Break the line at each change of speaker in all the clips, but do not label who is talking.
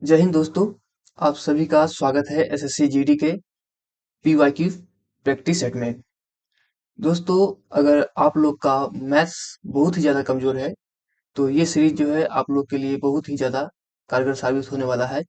जय हिंद दोस्तों। आप सभी का स्वागत है एसएससी जीडी के पीवाईक्यू प्रैक्टिस सेट में। दोस्तों, अगर आप लोग का मैथ्स बहुत ही ज़्यादा कमज़ोर है तो ये सीरीज जो है आप लोग के लिए बहुत ही ज़्यादा कारगर साबित होने वाला है,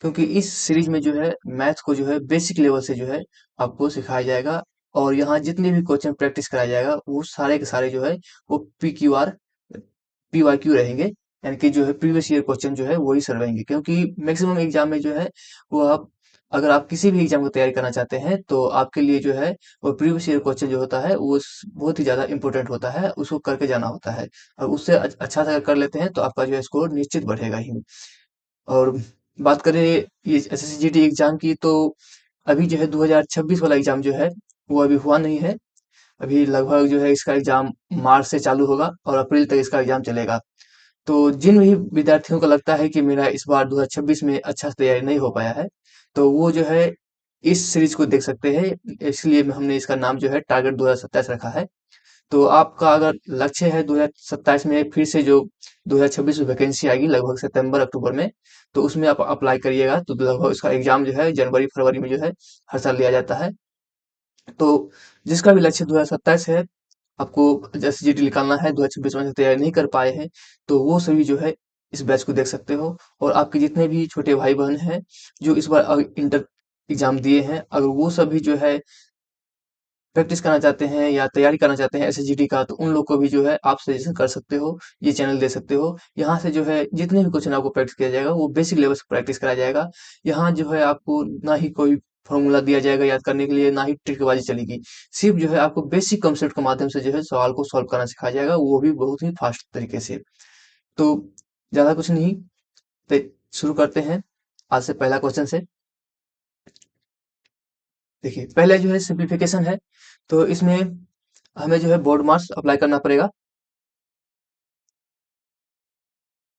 क्योंकि इस सीरीज में जो है मैथ्स को जो है बेसिक लेवल से जो है आपको सिखाया जाएगा। और यहाँ जितने भी क्वेश्चन प्रैक्टिस कराया जाएगा वो सारे के सारे जो है वो पीवाईक्यू रहेंगे, यानी कि जो है प्रीवियस ईयर क्वेश्चन जो है वही सर रहेंगे, क्योंकि मैक्सिमम एग्जाम में जो है वो आप अगर आप किसी भी एग्जाम की तैयारी करना चाहते हैं तो आपके लिए जो है वो प्रीवियस ईयर क्वेश्चन जो होता है वो बहुत ही ज्यादा इंपॉर्टेंट होता है, उसको करके जाना होता है। और उससे अच्छा से अगर कर लेते हैं तो आपका जो है स्कोर निश्चित बढ़ेगा ही। और बात करें ये एसएससीजीडी एग्जाम की, तो अभी जो है 2026 वाला एग्जाम जो है वो अभी हुआ नहीं है। अभी लगभग जो है इसका एग्जाम मार्च से चालू होगा और अप्रैल तक इसका एग्जाम चलेगा। तो जिन भी विद्यार्थियों को लगता है कि मेरा इस बार 2026 में अच्छा से तैयारी नहीं हो पाया है, तो वो जो है इस सीरीज को देख सकते हैं। इसलिए हमने इसका नाम जो है टारगेट 2027 रखा है। तो आपका अगर लक्ष्य है 2027 में फिर से जो 2026 में वैकेंसी आएगी लगभग सितंबर अक्टूबर में, तो उसमें आप अप्लाई करिएगा। तो लगभग इसका एग्जाम जो है जनवरी फरवरी में जो है हर साल लिया जाता है। तो जिसका भी लक्ष्य 2027 है, आपको जैसे जीडी निकालना है, 2026 में से तैयारी नहीं कर पाए हैं, तो वो सभी जो है इस बैच को देख सकते हो। और आपके जितने भी छोटे भाई बहन हैं जो इस बार इंटर एग्जाम दिए हैं, अगर वो सभी जो है प्रैक्टिस करना चाहते हैं या तैयारी करना चाहते हैं एसएसजीडी का, तो उन लोग को भी जो है आप सजेशन कर सकते हो, ये चैनल दे सकते हो। यहाँ से जो है जितने भी क्वेश्चन आपको प्रैक्टिस किया जाएगा वो बेसिक लेवल से प्रैक्टिस कराया जाएगा। यहाँ जो है आपको ना ही कोई फॉर्मूला दिया जाएगा याद करने के लिए, ना ही ट्रिकबाजी चलेगी। सिर्फ जो है आपको बेसिक कॉन्सेप्ट के माध्यम से जो है सवाल को सॉल्व करना सिखाया जाएगा, वो भी बहुत ही फास्ट तरीके से। तो ज्यादा कुछ नहीं, तो शुरू करते हैं आज से पहला क्वेश्चन से। देखिए, पहले जो है सिंप्लीफिकेशन है, तो इसमें हमें जो है बोर्ड मार्क्स अप्लाई करना पड़ेगा।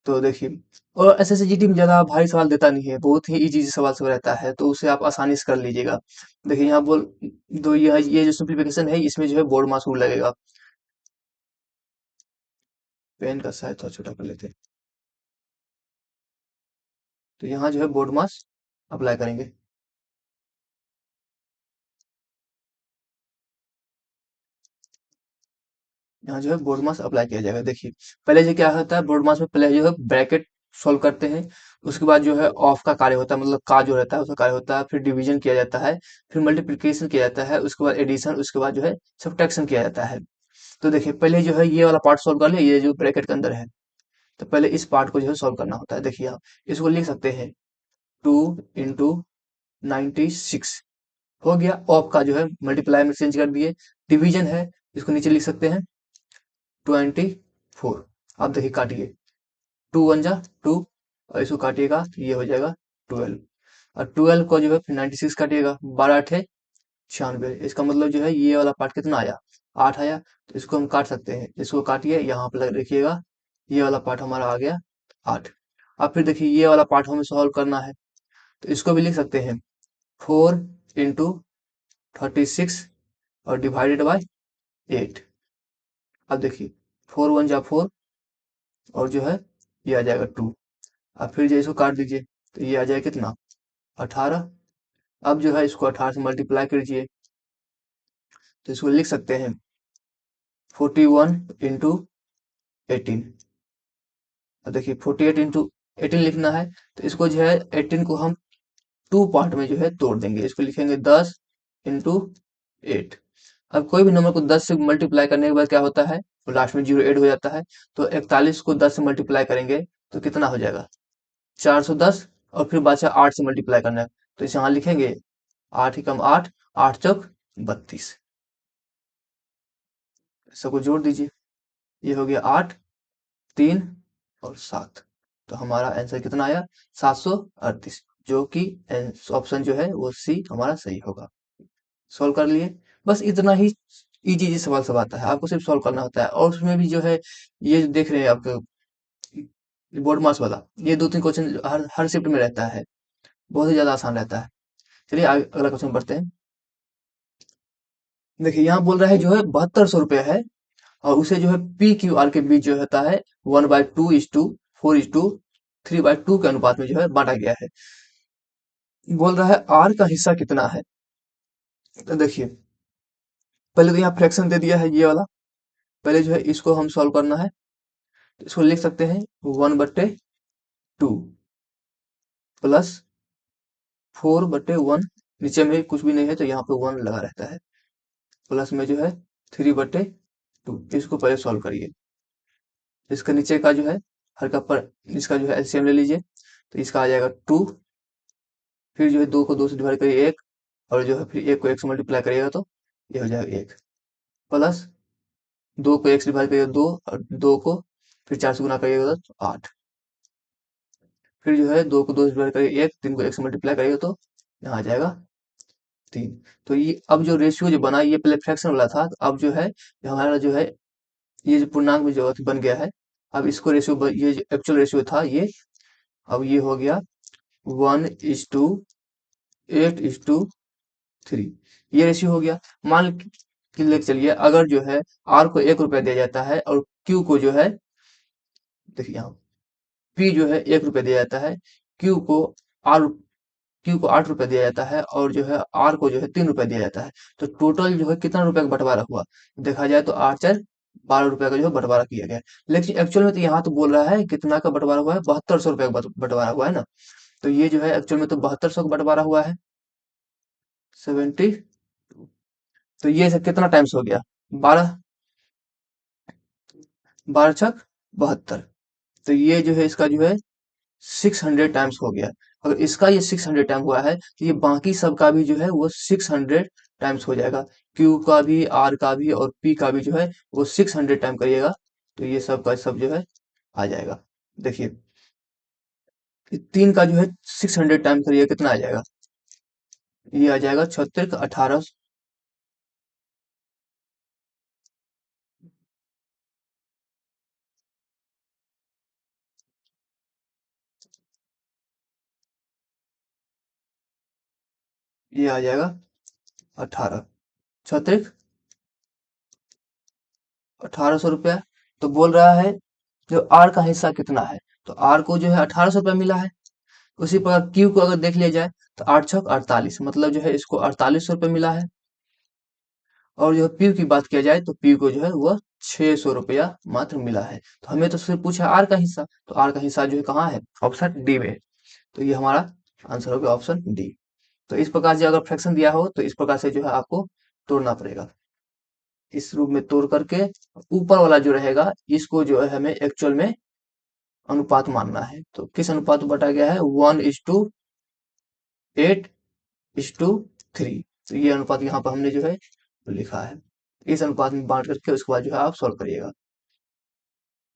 तो देखिए, और एसएससीजीडी में ज्यादा भारी सवाल देता नहीं है, बहुत ही इजी सवाल सब रहता है, तो उसे आप आसानी से कर लीजिएगा। देखिए यहाँ बोल दो, ये जो सिंप्लीफिकेशन है इसमें जो है बोर्ड मार्क्स रूल लगेगा। पेन का साइज थोड़ा छोटा कर लेते हैं। तो यहाँ जो है बोर्ड मार्क्स अप्लाई करेंगे। यहाँ जो है बोर्ड मास अप्लाई किया जाएगा। देखिए, पहले जो क्या होता है बोर्ड मास में, पहले जो है ब्रैकेट सॉल्व करते हैं। उसके बाद जो है ऑफ का कार्य होता है, मतलब का जो रहता है उसका कार्य होता है। फिर डिवीजन किया जाता है, फिर मल्टीप्लिकेशन किया जाता है, उसके बाद एडिशन, उसके बाद जो है सब्ट्रैक्शन किया जाता है। तो देखिए पहले जो है ये वाला पार्ट सॉल्व कर लिया, ये जो ब्रैकेट के अंदर है। तो पहले इस पार्ट को जो है सॉल्व करना होता है। देखिए आप इसको लिख सकते हैं 2 × 96 हो गया। ऑफ का जो है मल्टीप्लाई में चेंज कर दिए। डिवीजन है, इसको नीचे लिख सकते हैं 24। आप देखिए काटिए, 2 × 1 = 2, और इसको काटिएगा तो ये हो जाएगा 12। और 12 को जो है फिर 96 काटिएगा, 12×8 = 96। इसका मतलब जो है ये वाला पार्ट कितना आया, 8 आया। तो इसको हम काट सकते हैं, इसको काटिए, यहाँ पे लिखिएगा ये वाला पार्ट हमारा आ गया 8। अब फिर देखिए ये वाला पार्ट हमें सॉल्व करना है, तो इसको भी लिख सकते हैं 4 × 36 और डिवाइडेड बाय 8। अब देखिए 4 × 1 = 4, और जो है ये आ जाएगा 2। अब फिर जो इसको काट दीजिए तो ये आ जाएगा कितना, 18। अब जो है इसको 18 से मल्टीप्लाई कीजिए, तो इसको लिख सकते हैं 41 × 18। अब देखिए 48 × 18 लिखना है, तो इसको जो है 18 को हम टू पार्ट में जो है तोड़ देंगे। इसको लिखेंगे 10 × 8। अब कोई भी नंबर को 10 से मल्टीप्लाई करने के बाद क्या होता है, तो लास्ट में जीरो ऐड हो जाता है। तो 41 को 10 से मल्टीप्लाई करेंगे तो कितना हो जाएगा, 410। और फिर बादशाह 8 से मल्टीप्लाई करना है, तो इसे यहाँ लिखेंगे 8 × 8, 8 × 4 = 32। सबको जोड़ दीजिए, ये हो गया 8, 3 और 7। तो हमारा आंसर कितना आया, 738, जो कि ऑप्शन जो है वो सी हमारा सही होगा। सॉल्व कर लिए, बस इतना ही इजी इजी सवाल सब आता है, आपको सिर्फ सॉल्व करना होता है। और उसमें भी जो है ये जो देख रहे हैं आपको बोर्ड मास वाला, ये दो तीन क्वेश्चन हर हर शिफ्ट में रहता है, बहुत ही ज्यादा आसान रहता है। चलिए आगे अगला क्वेश्चन पढ़ते हैं। देखिए यहाँ बोल रहा है जो है 7200 रुपये है, और उसे जो है पी क्यू आर के बीच जो होता है 1/2 = 4 = 3/2 के अनुपात में जो है बांटा गया है। बोल रहा है आर का हिस्सा कितना है। तो देखिए, पहले तो यहाँ फ्रैक्शन दे दिया है ये वाला। पहले जो है इसको हम सॉल्व करना है। तो इसको लिख सकते हैं 1/2 प्लस 4/1। नीचे में कुछ भी नहीं है तो यहाँ पे 1 लगा रहता है। प्लस में जो है 3/2। इसको पहले सॉल्व करिए। इसका नीचे का जो है हर का पर इसका जो है एलसीएम ले लीजिए। तो इसका आ जाएगा 2। फिर जो है 2 को 2 से डिवाइड करिए 1। और जो है फिर 1 को 1 से मल्टीप्लाई करिएगा तो ये हो जाएगा 1। प्लस 2 को 1 से डिवाइड करिएगा 2। और 2 को फिर 4 से गुना करिएगा तो 8। फिर जो है 2 को 2 से डिवाइड करिए 1। 3 को 1 से मल्टीप्लाई करिएगा तो यहाँ आ जाएगा 3। तो ये अब जो रेशियो जो बना ये पहले फ्रैक्शन वाला था। तो अब जो है हमारा जो है ये जो पूर्णांक में जो बन गया है। अब इसको रेशियो ये जो एक्चुअल रेशियो था ये अब ये हो गया 1:8:3। ये रेशियो हो गया। मान के लेके चलिए अगर जो है आर को 1 रुपया दिया जाता है और क्यू को जो है देखिए यहाँ पी जो है 1 रुपया दिया जाता है। क्यू को आर क्यू को 8 रुपया दिया जाता है और जो है आर को जो है 3 रुपया दिया जाता है। तो टोटल जो है कितना रुपया का बंटवारा हुआ देखा जाए तो 8×4 12 रुपया का जो है बंटवारा किया गया है। लेकिन एक्चुअल में तो यहाँ तो बोल रहा है कितना का बंटवारा हुआ है 7200 रुपया का बंटवारा हुआ है ना। तो ये जो है एक्चुअल में तो 7200 का बंटवारा हुआ है 70। तो ये सब कितना टाइम्स हो गया 12। 12×6 = 72। तो ये जो है इसका जो है 600 टाइम्स हो गया। अगर इसका ये 600 टाइम हुआ है तो ये बाकी सब का भी जो है वो 600 टाइम्स हो जाएगा। क्यू का भी आर का भी और पी का भी जो है वो 600 टाइम करिएगा तो ये सब का सब जो है आ जाएगा। देखिए 3 का जो है 600 टाइम करिए कितना आ जाएगा। ये आ जाएगा 36 18। ये आ जाएगा 18 36 1800 रुपया। तो बोल रहा है जो आर का हिस्सा कितना है। तो आर को जो है 1800 रुपया मिला है। उसी प्रकार क्यू को अगर देख लिया जाए तो 8×6 = 48 मतलब जो है इसको 4800 रुपये मिला है। और जो पी की बात किया जाए तो पी को जो है वह 600 रुपया मात्र मिला है। तो हमें तो सिर्फ पूछा आर का हिस्सा। तो आर का हिस्सा जो है कहाँ है ऑप्शन डी में है। तो ये हमारा आंसर हो गया ऑप्शन डी। तो इस प्रकार से अगर फ्रैक्शन दिया हो तो इस प्रकार से जो है आपको तोड़ना पड़ेगा। इस रूप में तोड़ करके ऊपर वाला जो रहेगा इसको जो है हमें एक्चुअल में अनुपात मानना है। तो किस अनुपात में बटा गया है 1:8:3। तो ये अनुपात यहाँ पर हमने जो है लिखा है। इस अनुपात में बांट करके उसके बाद जो है आप सॉल्व करिएगा।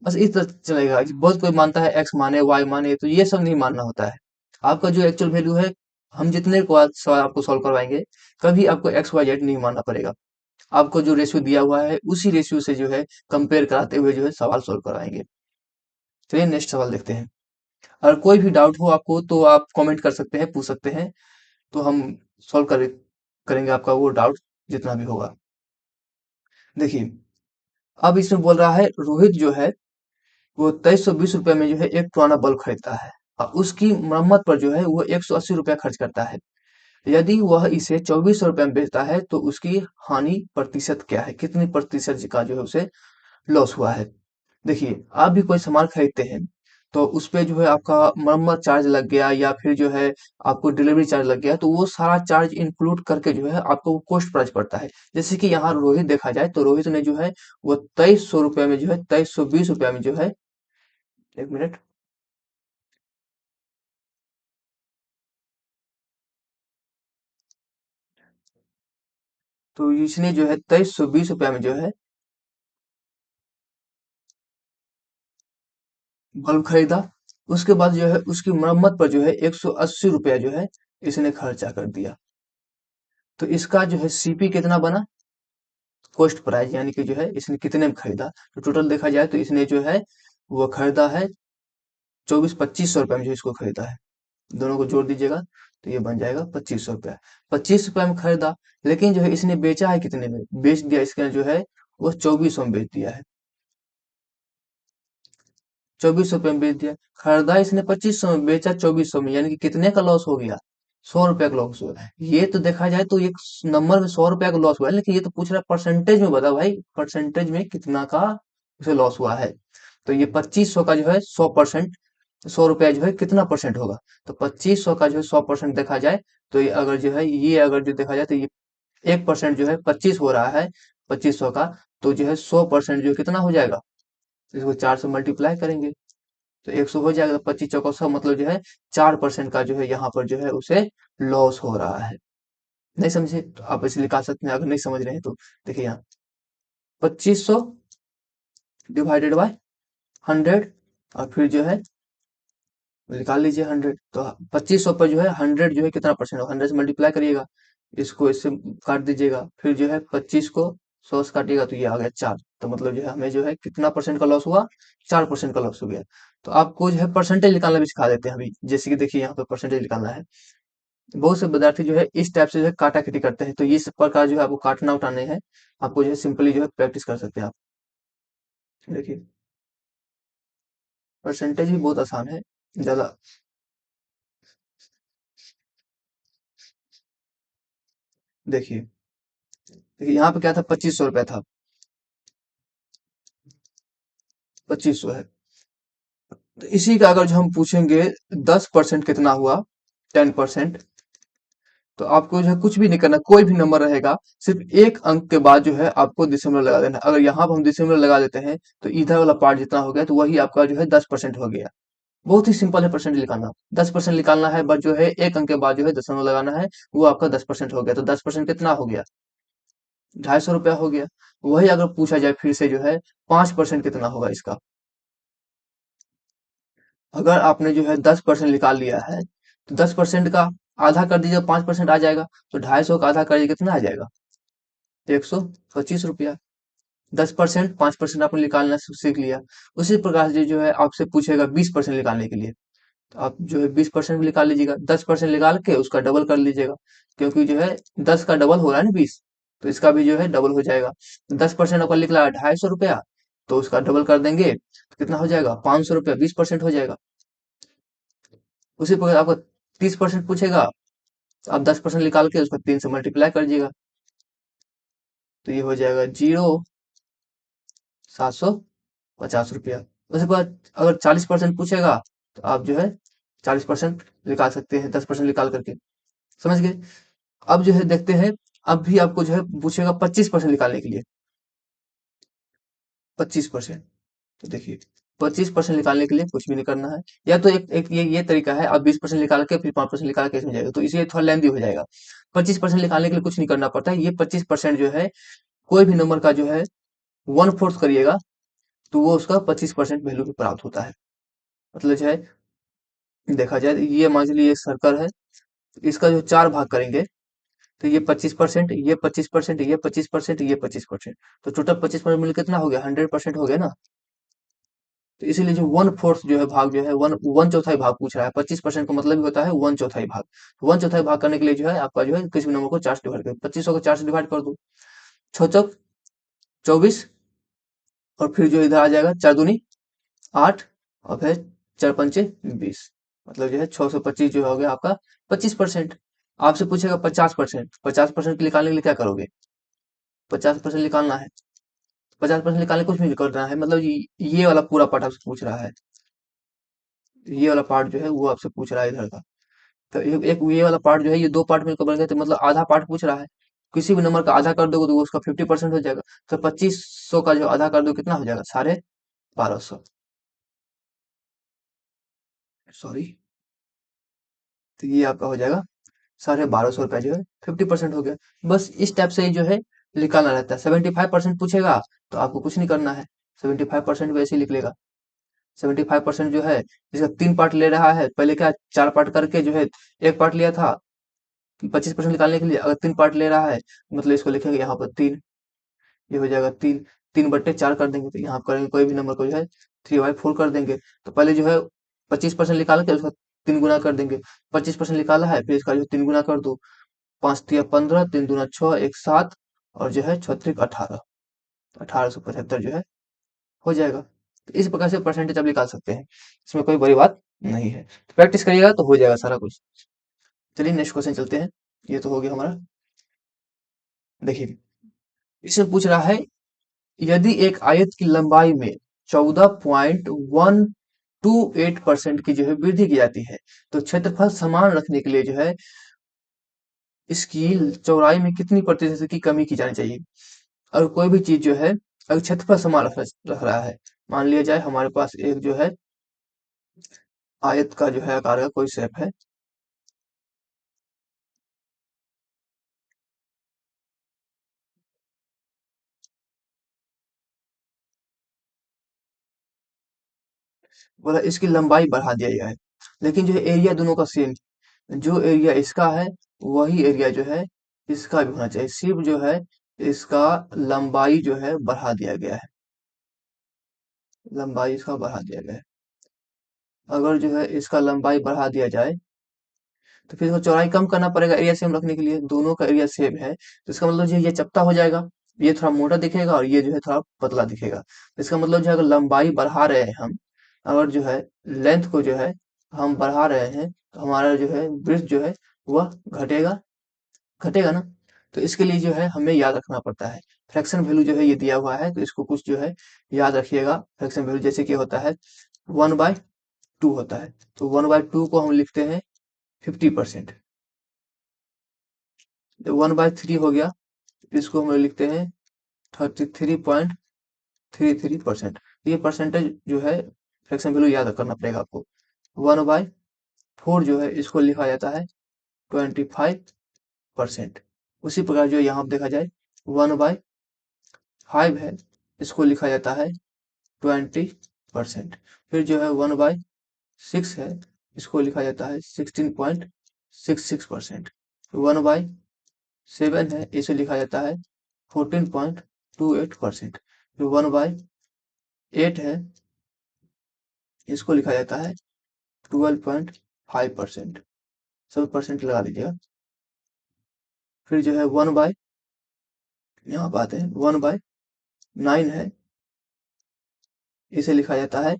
बस इस तरह चलेगा। बहुत कोई मानता है एक्स माने वाई माने तो ये सब नहीं मानना होता है। आपका जो एक्चुअल वैल्यू है हम जितने को आज सवाल आपको सॉल्व करवाएंगे कभी आपको एक्स वाई जेड नहीं मानना पड़ेगा। आपको जो रेशियो दिया हुआ है उसी रेशियो से जो है कंपेयर कराते हुए जो है सवाल सॉल्व करवाएंगे। चलिए नेक्स्ट सवाल देखते हैं। अगर कोई भी डाउट हो आपको तो आप कमेंट कर सकते हैं पूछ सकते हैं। तो हम सॉल्व करेंगे आपका वो डाउट जितना भी होगा। देखिए अब इसमें बोल रहा है रोहित जो है वो 2320 रुपये में जो है एक पुराना बल्ब खरीदता है और उसकी मरम्मत पर जो है वो 180 रुपया खर्च करता है। यदि वह इसे 2400 रुपये में बेचता है तो उसकी हानि प्रतिशत क्या है कितनी प्रतिशत का जो है उसे लॉस हुआ है। देखिए आप भी कोई सामान खरीदते हैं तो उस पे जो है आपका मरम्मत चार्ज लग गया या फिर जो है आपको डिलीवरी चार्ज लग गया तो वो सारा चार्ज इंक्लूड करके जो है आपको वो कॉस्ट प्राइस पड़ता है। जैसे कि यहाँ रोहित देखा जाए तो रोहित ने जो है वो 2300 रुपये में जो है 2320 रुपया में जो है 1 मिनट। तो इसने जो है 2320 रुपया में जो है बल्ब खरीदा। उसके बाद जो है उसकी मरम्मत पर जो है 180 रुपया जो है इसने खर्चा कर दिया। तो इसका जो है सीपी कितना बना कॉस्ट प्राइस यानी कि जो है इसने कितने में खरीदा। तो टोटल देखा जाए तो इसने जो है वो खरीदा है 2400-2500 रुपये में जो इसको खरीदा है। दोनों को जोड़ दीजिएगा तो ये बन जाएगा 2500 रुपया। 25 रुपये में खरीदा लेकिन जो है इसने बेचा है कितने में बेच दिया इसका जो है वो 2400 में बेच दिया है। 2400 रुपये में बेच दिया। खरीदा इसने 2500 में, बेचा 2400 में, यानी कि कितने का लॉस हो गया? 100 रुपया का लॉस हुआ। ये तो देखा जाए तो एक नंबर में 100 रुपया का लॉस हुआ है, लेकिन ये तो पूछ रहा है परसेंटेज में बता भाई, परसेंटेज में कितना का उसे लॉस हुआ है। तो ये 2500 का जो है 100%, 100 रुपया जो है कितना परसेंट होगा? तो 2500 का जो है 100% देखा जाए, तो ये अगर जो है, ये अगर जो देखा जाए तो ये 1% जो है 25 हो रहा है, 2500 का। तो जो है 100% जो है कितना हो जाएगा? इसको 4 से मल्टीप्लाई करेंगे तो 100 हो जाएगा। तो 25 चौका 100, मतलब जो है 4% का जो है यहाँ पर जो है उसे लॉस हो रहा है। नहीं समझे तो आप इसे निकाल सकते हैं, अगर नहीं समझ रहे हैं तो देखिए यहाँ 2500 डिवाइडेड बाय 100, और फिर जो है निकाल लीजिए 100। तो 2500 पर जो है 100 जो है कितना परसेंट होगा? 100 से मल्टीप्लाई करिएगा, इसको इससे काट दीजिएगा, फिर जो है 25 को 100 से काटिएगा तो ये आ गया 4। तो मतलब जो है हमें जो है कितना परसेंट का लॉस हुआ? 4% का लॉस हो गया। तो आपको जो है परसेंटेज निकालना भी सिखा देते हैं अभी, जैसे कि देखिए यहाँ पे परसेंटेज निकालना है। बहुत से विद्यार्थी जो है इस टाइप से जो है काटा कटी करते हैं, तो इस प्रकार जो है आपको काटना उठाने हैं, आपको जो है सिंपली जो है प्रैक्टिस कर सकते हैं आप। देखिए परसेंटेज भी बहुत आसान है, ज्यादा। देखिए देखिए यहाँ पे क्या था, 2500 रुपया था, 2500 है। तो इसी का अगर जो हम पूछेंगे 10% कितना हुआ, 10%, तो आपको जो है कुछ भी नहीं करना, कोई भी नंबर रहेगा, सिर्फ एक अंक के बाद जो है आपको दिसंबर लगा देना। अगर यहाँ पर हम दिसंबर लगा देते हैं तो इधर वाला पार्ट जितना हो गया तो वही आपका जो है 10% हो गया। बहुत ही सिंपल है परसेंट निकालना। 10% निकालना है, बस जो है एक अंक के बाद जो है दशमलव लगाना है, वो आपका 10% हो गया। तो 10% कितना हो गया? 250 रुपया हो गया। वही अगर पूछा जाए फिर से जो है 5% कितना होगा इसका? अगर आपने जो है 10% निकाल लिया है, तो 10% का आधा कर दीजिए, 5% आ जाएगा। तो 250 का आधा करिए, कितना आ जाएगा? 125 रुपया। 10%, 5% आपने निकालना सीख लिया। उसी प्रकार से जो है आपसे पूछेगा 20% निकालने के लिए, तो आप जो है 20% भी निकाल लीजिएगा। 10% निकाल के उसका डबल कर लीजिएगा, क्योंकि जो है 10 का डबल हो रहा है ना 20, तो इसका भी जो है डबल हो जाएगा। 10% आपका निकला 250 रुपया, तो उसका डबल कर देंगे तो कितना हो जाएगा? 500 रुपया, 20% हो जाएगा। उसी प्रकार आपको 30% पूछेगा, तो आप 10% निकाल के उसको 3 से मल्टीप्लाई कर दीजिएगा, तो ये हो जाएगा 0,750 रुपया। उसके बाद अगर 40% पूछेगा, तो आप जो है 40% निकाल सकते हैं 10% निकाल करके। समझ गए? अब जो है देखते हैं, अब भी आपको जो है पूछेगा 25% निकालने के लिए। 25%, तो देखिए 25% निकालने के लिए कुछ भी नहीं करना है। या तो एक ये तरीका है, आप 20% निकाल के फिर 5% निकाल के इसमें जाएगा, तो इसे थोड़ा लेंदी हो जाएगा। 25% निकालने के लिए कुछ नहीं करना पड़ता है। ये 25% जो है कोई भी नंबर का जो है 1/4 करिएगा, तो वो उसका 25% वैल्यू भी प्राप्त होता है। मतलब जो है देखा जाए तो ये मान लीजिए एक सर्कल है, इसका जो 4 भाग करेंगे, तो ये 25%, ये 25%, ये 25%, ये 25%, तो टोटल 25% मिल कितना हो गया? 100% हो गया ना। तो इसीलिए जो 1/4 जो है भाग जो है, वन चौथाई भाग पूछ रहा है। 25% का मतलब ही होता है 1/4 भाग। 1/4 भाग करने के लिए जो है आपका जो है किसी भी नंबर को 4 से डिवाइड कर, 2500 को 4 से डिवाइड कर दो, 6 चौक 24, और फिर जो इधर आ जाएगा 4 दूनी 8, और फिर 4 पंचे 20, मतलब जो है 625 जो हो गया आपका 25%। आपसे पूछेगा 50%, 50% निकालने के लिए क्या करोगे? 50% निकालना है, 50% निकालने कुछ भी नहीं करना है, मतलब ये वाला पूरा पार्ट आपसे पूछ रहा है। ये वाला पार्ट जो है वो आपसे पूछ रहा है इधर का। तो एक ये वाला पार्ट जो है, ये दो पार्ट में बन गया, तो मतलब आधा पार्ट पूछ रहा है। किसी भी नंबर का आधा कर दोगे तो वो उसका 50% हो जाएगा। तो 2500 का जो आधा कर दो कितना हो जाएगा? 1250। सॉरी, तो ये आपका हो जाएगा 1250 रुपया, जो है 50% हो गया। बस इस टाइप से ही जो है निकालना रहता है। 75% पूछेगा तो आपको कुछ नहीं करना है, 75% वैसे ही लिख लेगा। 75% जो है, इसका 3 पार्ट ले रहा है, पहले क्या 4 पार्ट करके जो है एक पार्ट लिया था 25% निकालने के लिए। अगर 3 पार्ट ले रहा है, मतलब इसको लिखेंगे यहाँ पर 3, ये हो जाएगा 3, 3/4 कर देंगे, तो यहाँ करेंगे कोई भी नंबर को जो है 3/4 कर देंगे। तो पहले जो है 25% निकाल के उसका 3 गुना कर देंगे। 25% निकाला है, फिर इसका जो 3 गुना कर दो, 5 तिया 15, 3 दूना 6, 1 7, और जो है 6 त्रिक 18, 1875 जो है हो जाएगा। इस प्रकार से परसेंटेज आप निकाल सकते हैं, इसमें कोई बड़ी बात नहीं है। तो प्रैक्टिस करिएगा तो हो जाएगा सारा कुछ। चलिए नेक्स्ट क्वेश्चन चलते हैं। ये तो हो गया हमारा। देखिए, इसमें पूछ रहा है, यदि एक आयत की लंबाई में 14.128% की जो है वृद्धि की जाती है, तो क्षेत्रफल समान रखने के लिए जो है इसकी चौड़ाई में कितनी प्रतिशत की कमी की जानी चाहिए। और कोई भी चीज जो है, अगर क्षेत्रफल समान रख रहा है, मान लिया जाए हमारे पास एक जो है आयत का जो है आकार का कोई शेप है। बोला इसकी लंबाई बढ़ा दिया गया है, लेकिन जो है एरिया दोनों का सेम, जो एरिया इसका है वही एरिया जो है इसका भी होना चाहिए, सिर्फ जो है इसका लंबाई जो है बढ़ा दिया गया है, लंबाई इसका बढ़ा दिया गया है। अगर जो है इसका लंबाई बढ़ा दिया जाए तो फिर इसको चौड़ाई कम करना पड़ेगा एरिया सेम रखने के लिए, दोनों का एरिया सेम है तो इसका मतलब जो है ये चपटा हो जाएगा, ये थोड़ा मोटा दिखेगा और ये जो है थोड़ा पतला दिखेगा। तो इसका मतलब जो है अगर लंबाई बढ़ा रहे हैं हम, अगर जो है लेंथ को जो है हम बढ़ा रहे हैं, तो हमारा जो है ब्रिथ जो है वह घटेगा, घटेगा ना। तो इसके लिए जो है हमें याद रखना पड़ता है, फ्रैक्शन वैल्यू जो है ये दिया हुआ है तो इसको कुछ जो है याद रखिएगा। फ्रैक्शन वैल्यू जैसे कि होता है 1/2 होता है, तो 1/2 को हम लिखते हैं 50%। 1/3 हो गया, इसको हम लिखते हैं 33.33%। ये परसेंटेज जो है फ्रैक्शन वैल्यू याद करना पड़ेगा आपको। 1/4 जो है इसको लिखा जाता है 25%। उसी प्रकार जो यहाँ देखा जाए 1/5 है, इसको लिखा जाता है 20%। फिर जो है 1/6 है, इसको लिखा जाता है 16.66%। 1/7 है, इसे लिखा जाता है 14.28%। जो 1/8 है, इसको लिखा जाता है 12.5%। सब परसेंट लगा दीजिएगा। फिर जो है 1 बाय, यहाँ पे आते हैं 1/9 है, इसे लिखा जाता है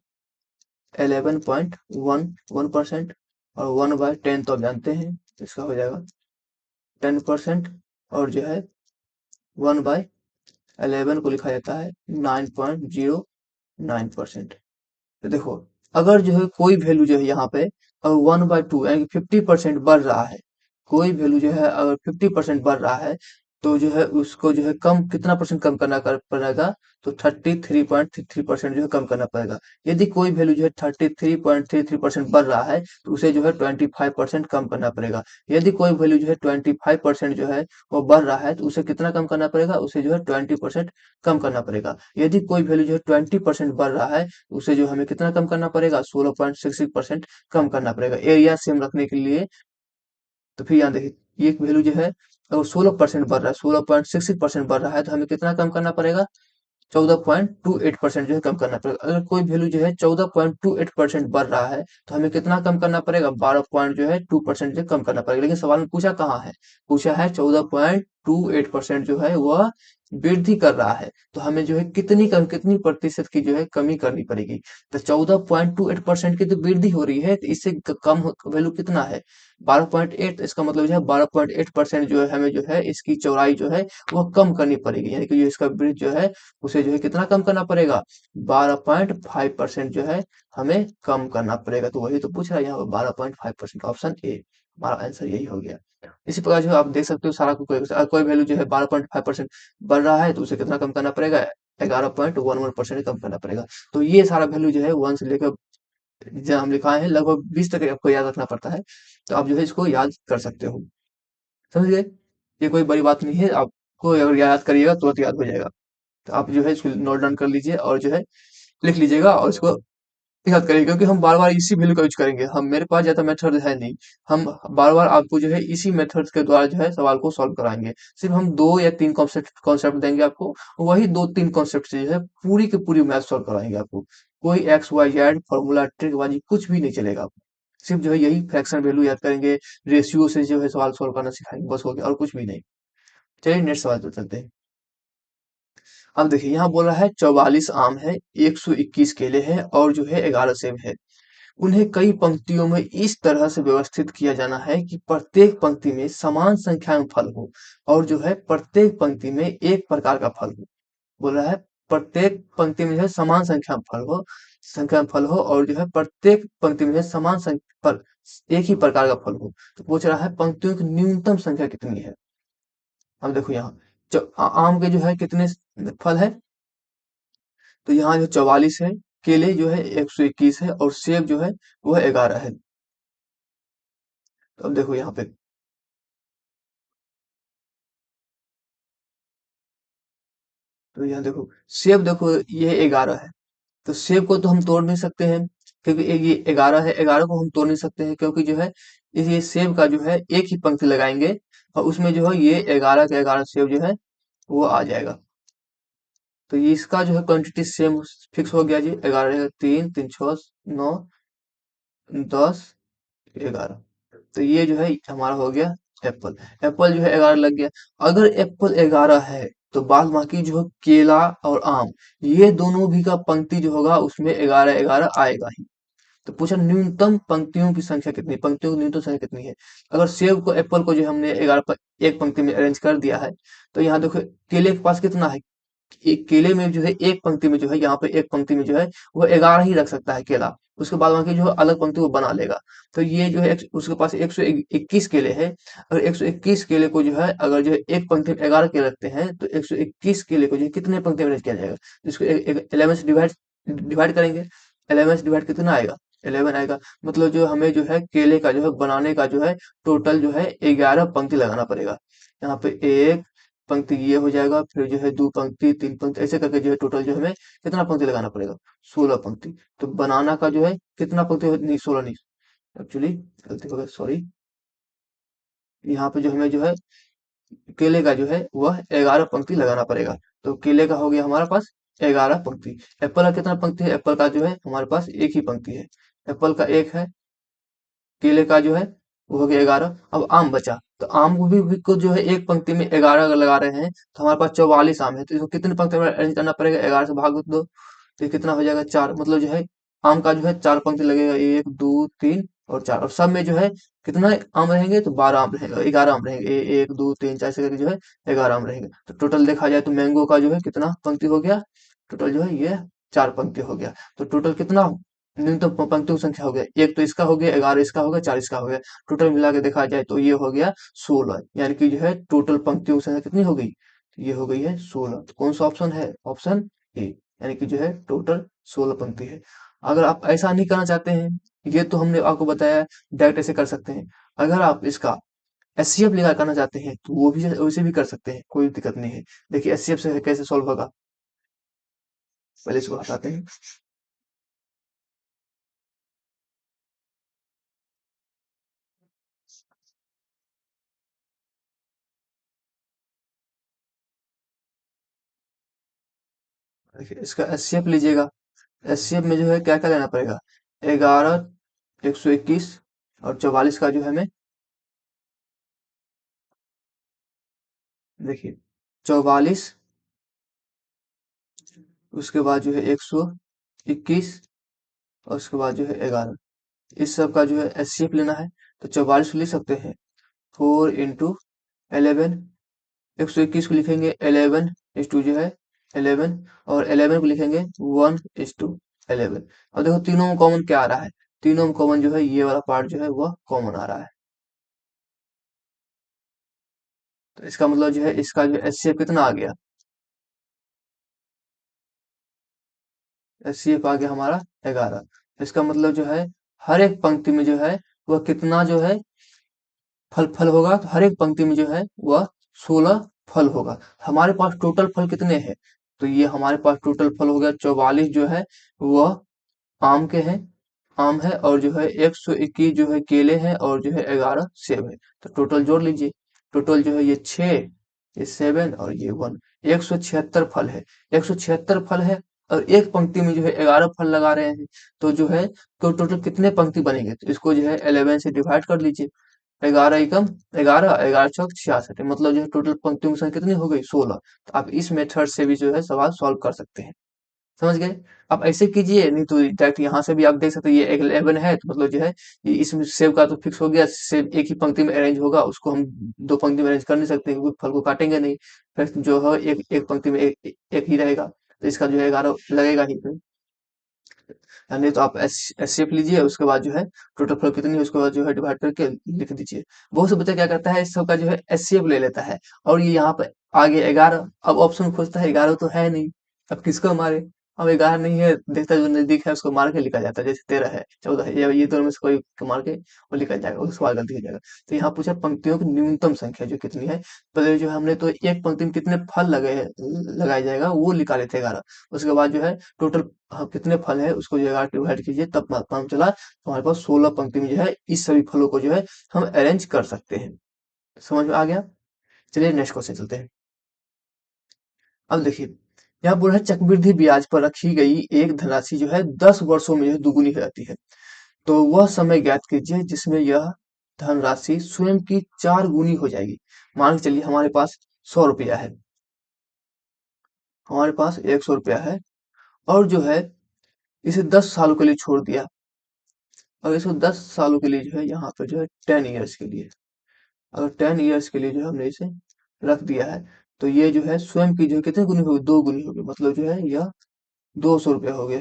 11.11%। और 1/10 तो आप जानते हैं, इसका हो जाएगा 10%। और जो है 1/11 को लिखा जाता है 9.09%। तो देखो, अगर जो है कोई वैल्यू जो है यहाँ पे अगर 1/2 यानी कि 50% बढ़ रहा है, कोई वैल्यू जो है अगर 50% बढ़ रहा है, तो जो है उसको जो है कम कितना परसेंट कम करना पड़ेगा, तो 33.33% जो है कम करना पड़ेगा। यदि कोई वैल्यू जो है 33.33% बढ़ रहा है, तो उसे जो है 25% कम करना पड़ेगा। यदि कोई वैल्यू जो है 25% जो है वो बढ़ रहा है, तो उसे कितना कम करना पड़ेगा, उसे जो है 20% कम करना पड़ेगा। यदि कोई वैल्यू जो है 20% बढ़ रहा है, उसे जो हमें कितना कम करना पड़ेगा, 16.66% कम करना पड़ेगा एरिया सेम रखने के लिए। तो फिर यहाँ देखिए, ये एक वैल्यू जो है अगर 16% बढ़ रहा है, 16.66% बढ़ रहा है, तो हमें कितना कम करना पड़ेगा, 14.28% जो है कम करना पड़ेगा। अगर कोई वैल्यू जो है 14.28% बढ़ रहा है, तो हमें कितना कम करना पड़ेगा, 12 पॉइंट जो है 2% जो कम करना पड़ेगा। लेकिन सवाल में पूछा कहाँ है, पूछा है 14.28% जो है वह वृद्धि कर रहा है, तो हमें जो है कितनी प्रतिशत की जो है कमी करनी पड़ेगी। तो 14.28% की तो वृद्धि हो रही है, तो इससे कम वैल्यू कितना है, 12.8। इसका मतलब जो है 12.8% जो है हमें जो है इसकी चौड़ाई जो है वह कम करनी पड़ेगी, यानी कि जो इसका ब्रिज जो है उसे जो है कितना कम करना पड़ेगा, 12.5% जो है हमें कम करना पड़ेगा। तो वही तो पूछ रहा है यहाँ पर 12.5%, ऑप्शन ए हमारा आंसर यही हो गया। इसी प्रकार जो है आप देख सकते हो सारा कोई वैल्यू जो है 12.5% बढ़ रहा है, तो उसे कितना कम करना पड़ेगा, 11.11% कम करना पड़ेगा। तो ये सारा वैल्यू जो है 1 से लेकर जो हम लिखाए हैं लगभग 20 तक आपको याद रखना पड़ता है। तो आप जो है इसको याद कर सकते हो, समझ गए। ये कोई बड़ी बात नहीं है, आपको अगर याद करिएगा तुरंत याद हो जाएगा। तो आप जो है इसको नोट डाउन कर लीजिए और जो है लिख लीजिएगा और इसको याद करिए, क्योंकि हम बार बार इसी वैल्यू का यूज करेंगे, हम मेरे पास ज्यादा मेथड है नहीं, हम बार बार आपको जो है इसी मेथड के द्वारा जो है सवाल को सॉल्व कराएंगे। सिर्फ हम 2 या 3 कॉन्सेप्ट देंगे आपको, वही 2-3 कॉन्सेप्ट से जो है पूरी की पूरी मैथ सॉल्व कराएंगे आपको। कोई X Y Z formula trick बाजी कुछ भी नहीं चलेगा आपको। सिर्फ जो है यही फ्रैक्शन वैल्यू याद करेंगे, रेशियो से जो है सवाल सॉल्व करना सिखाएंगे, बस हो गया और कुछ भी नहीं। चलिए नेक्स्ट सवाल पे चलते हैं। अब देखिए यहाँ बोल रहा है 44 आम है, 121 केले हैं और जो है 11 सेब है। उन्हें कई पंक्तियों में इस तरह से व्यवस्थित किया जाना है कि प्रत्येक पंक्ति में समान संख्या में फल हो और जो है प्रत्येक पंक्ति में एक प्रकार का फल हो। बोल रहा है प्रत्येक पंक्ति में जो है समान संख्या में फल हो और जो है प्रत्येक पंक्ति में जो है समान संख्या पर एक ही प्रकार का फल हो। तो पूछ रहा है पंक्तियों की न्यूनतम संख्या कितनी है। अब देखो यहाँ जो आम के जो है कितने फल है, तो यहाँ जो 44 है, केले जो है 121 है और सेब जो है वह 11 है। तो अब देखो यहाँ पे, तो यहाँ देखो सेब देखो ये 11 है, तो सेब को तो हम तोड़ नहीं सकते हैं क्योंकि ये 11 है, 11 को हम तोड़ नहीं सकते हैं क्योंकि जो है ये सेब का जो है एक ही पंक्ति लगाएंगे और उसमें जो है ये 11 के 11 सेब जो है वो आ जाएगा। तो ये इसका जो है क्वांटिटी सेम फिक्स हो गया जी, 11 तीन तीन छः 9 10 11। तो ये जो है हमारा हो गया एप्पल। एप्पल जो है 11 लग गया। अगर एप्पल 11 है तो बाद बाकी जो है केला और आम, ये दोनों भी का पंक्ति जो होगा उसमें 11 11 आएगा ही। तो पूछा न्यूनतम पंक्तियों की संख्या कितनी, पंक्तियों की न्यूनतम संख्या कितनी है। अगर सेब को एप्पल को जो हमने 11 एक पंक्ति में अरेंज कर दिया है, तो यहाँ देखो केले के पास कितना है, एक केले में जो है एक पंक्ति में जो है यहाँ पे एक पंक्ति में जो है वो 11 ही रख सकता है केला। उसके बाद बाकी जो है अलग पंक्ति वो बना लेगा। तो ये जो है उसके पास 121 केले हैं। अगर 121 केले को जो है अगर जो है एक पंक्ति में 11 केले रखते हैं तो 121 केले को जो है कितने पंक्ति में arrange किया जाएगा, इसको 11 से डिवाइड डिवाइड करेंगे। 11 से डिवाइड कितना आएगा, 11 आएगा। मतलब जो हमें जो है केले का जो है बनाने का जो है टोटल जो है 11 पंक्ति लगाना पड़ेगा। यहाँ पे एक पंक्ति ये हो जाएगा, फिर जो है दो पंक्ति तीन पंक्ति ऐसे करके जो है टोटल जो हमें कितना पंक्ति लगाना पड़ेगा, 16 पंक्ति। तो बनाना का जो है कितना पंक्ति नहीं 16 नहीं, एक्चुअली गलती हो गई सॉरी। यहाँ पे जो हमें जो है केले का जो है वह 11 पंक्ति लगाना पड़ेगा। तो केले का हो गया हमारे पास 11 पंक्ति। एप्पल का कितना पंक्ति है, एप्पल का जो है हमारे पास एक ही पंक्ति है। एप्पल का एक है, केले का जो है वो हो गया 11। अब आम बचा, तो आम को जो है एक पंक्ति में 11 अगर लगा रहे हैं तो हमारे पास 44 आम है, तो इसको कितने पंक्ति में अरेंज करना पड़ेगा, 11 से भाग दो तो ये कितना हो जाएगा 4। मतलब जो है आम का जो है 4 पंक्ति लगेगा, एक दो तीन और 4। और सब में जो है कितना आम रहेंगे, तो 12 आम रहेंगे, 11 आम रहेंगे, एक दो तीन चार ऐसे करके जो है 11 आम रहेंगे। तो टोटल देखा जाए तो मैंगो का जो है कितना पंक्ति हो गया, टोटल जो है ये 4 पंक्ति हो गया। तो टोटल कितना न्यूनतम पंक्तियों की संख्या हो गया, एक तो इसका हो गया 11, इसका हो गया 4, इसका हो गया। टोटल मिला के देखा जाए तो ये हो गया 16, यानी कि जो है टोटल पंक्तियों की संख्या कितनी हो गई, तो ये हो गई है 16। तो कौन सा ऑप्शन है, ऑप्शन ए, यानी कि जो है टोटल 16 पंक्ति है। अगर आप ऐसा नहीं करना चाहते हैं, ये तो हमने आपको बताया डायरेक्ट ऐसे कर सकते हैं। अगर आप इसका एचसीएफ लगा करना चाहते हैं तो वो भी वैसे भी कर सकते हैं, कोई दिक्कत नहीं है। देखिए एचसीएफ से कैसे सॉल्व होगा, पहले इसको हटाते हैं। देखिए इसका एचसीएफ लीजिएगा। एचसीएफ में जो है क्या क्या लेना पड़ेगा, 11, 121 और 44 का जो है हमें, देखिए 44, उसके बाद जो है 121 और उसके बाद जो है 11, इस सब का जो है एचसीएफ लेना है। तो 44 लिख सकते हैं 4 into 11, 121 को लिखेंगे 11 इस टू जो है 11 और 11 को लिखेंगे 1 is to 11। और देखो तीनों में कॉमन क्या आ रहा है, तीनों में कॉमन जो है ये वाला पार्ट जो है वह कॉमन आ रहा है। तो इसका मतलब जो है इसका जो एचसीएफ कितना आ गया, एचसीएफ आ गया हमारा 11। इसका मतलब जो है हर एक पंक्ति में जो है वह कितना जो है फल फल होगा, तो हर एक पंक्ति में जो है वह 16 फल होगा। हमारे पास टोटल फल कितने हैं, तो ये हमारे पास टोटल फल हो गया 44 जो है वह आम के हैं, आम है और जो है 121 जो है केले हैं और जो है 11 सेब है। तो टोटल जोड़ लीजिए, टोटल जो है ये 6, ये 7 और ये 1, 176 फल है। 176 फल है और एक पंक्ति में जो है 11 फल लगा रहे हैं, तो जो है तो टोटल कितने पंक्ति बनेंगे, तो इसको जो है 11 से डिवाइड कर लीजिए। 11 एकम 11, 11 चौक 66, मतलब जो है टोटल पंक्तियों की संख्या कितनी हो गई? 16। तो आप इस मेथड से भी जो है सवाल सॉल्व कर सकते हैं। समझ गए? आप ऐसे कीजिए, नहीं तो डायरेक्ट यहाँ से भी आप देख सकते हैं, ये 11 है तो मतलब जो है ये इसमें सेब का तो फिक्स हो गया, सेब एक ही पंक्ति में अरेंज होगा, उसको हम दो पंक्ति में अरेंज कर नहीं सकते क्योंकि फल को काटेंगे नहीं। फिर जो है एक एक पंक्ति में एक ही रहेगा, तो इसका जो है 11 लगेगा ही। नहीं तो आप एचसीएफ लीजिए, उसके बाद जो है टोटल फल कितनी है उसके बाद जो है डिवाइड करके लिख दीजिए। बहुत से बच्चा क्या करता है, इस सब का जो है एचसीएफ ले लेता है और ये यहाँ पे आगे 11, अब ऑप्शन खोजता है, 11 तो है नहीं, अब किसको मारे? अब 11 नहीं है, देखता है जो नजदीक है उसको मार के लिखा जाता है, जैसे 13 है, 14 है, ये दोनों में से कोई को मार के वो लिखा जाएगा, उसको सवाल कर दिया जाएगा। तो यहाँ पूछा पंक्तियों की न्यूनतम संख्या जो कितनी है। पहले जो है हमने तो एक पंक्ति में कितने फल लगे हैं लगाया जाएगा वो निकाले थे 11। उसके बाद जो है टोटल हाँ, कितने फल है उसको जो है डिवाइड कीजिए, तब काम चला तो हमारे पास 16 पंक्ति में जो है इस सभी फलों को जो है हम अरेंज कर सकते हैं। समझ में आ गया? चलिए नेक्स्ट क्वेश्चन चलते हैं। अब देखिए, यहाँ बोल रहा है चक्रवृद्धि ब्याज पर रखी गई एक धनराशि जो है 10 वर्षों में जो है दुगुनी हो जाती है। तो वह समय ज्ञात कीजिए जिसमें यह धनराशि स्वयं की 4 गुनी हो जाएगी। मान के चलिए हमारे पास 100 रुपया है, हमारे पास 100 रुपया है और जो है इसे 10 सालों के लिए छोड़ दिया, और इसको 10 सालों के लिए जो है यहाँ पे जो है 10 इयर्स के लिए, अगर 10 इयर्स के लिए जो है हमने इसे रख दिया है, तो ये जो है स्वयं की जो है कितनी गुनी होगी? 2 गुनी होगी, मतलब जो है यह 200 रुपया हो गया।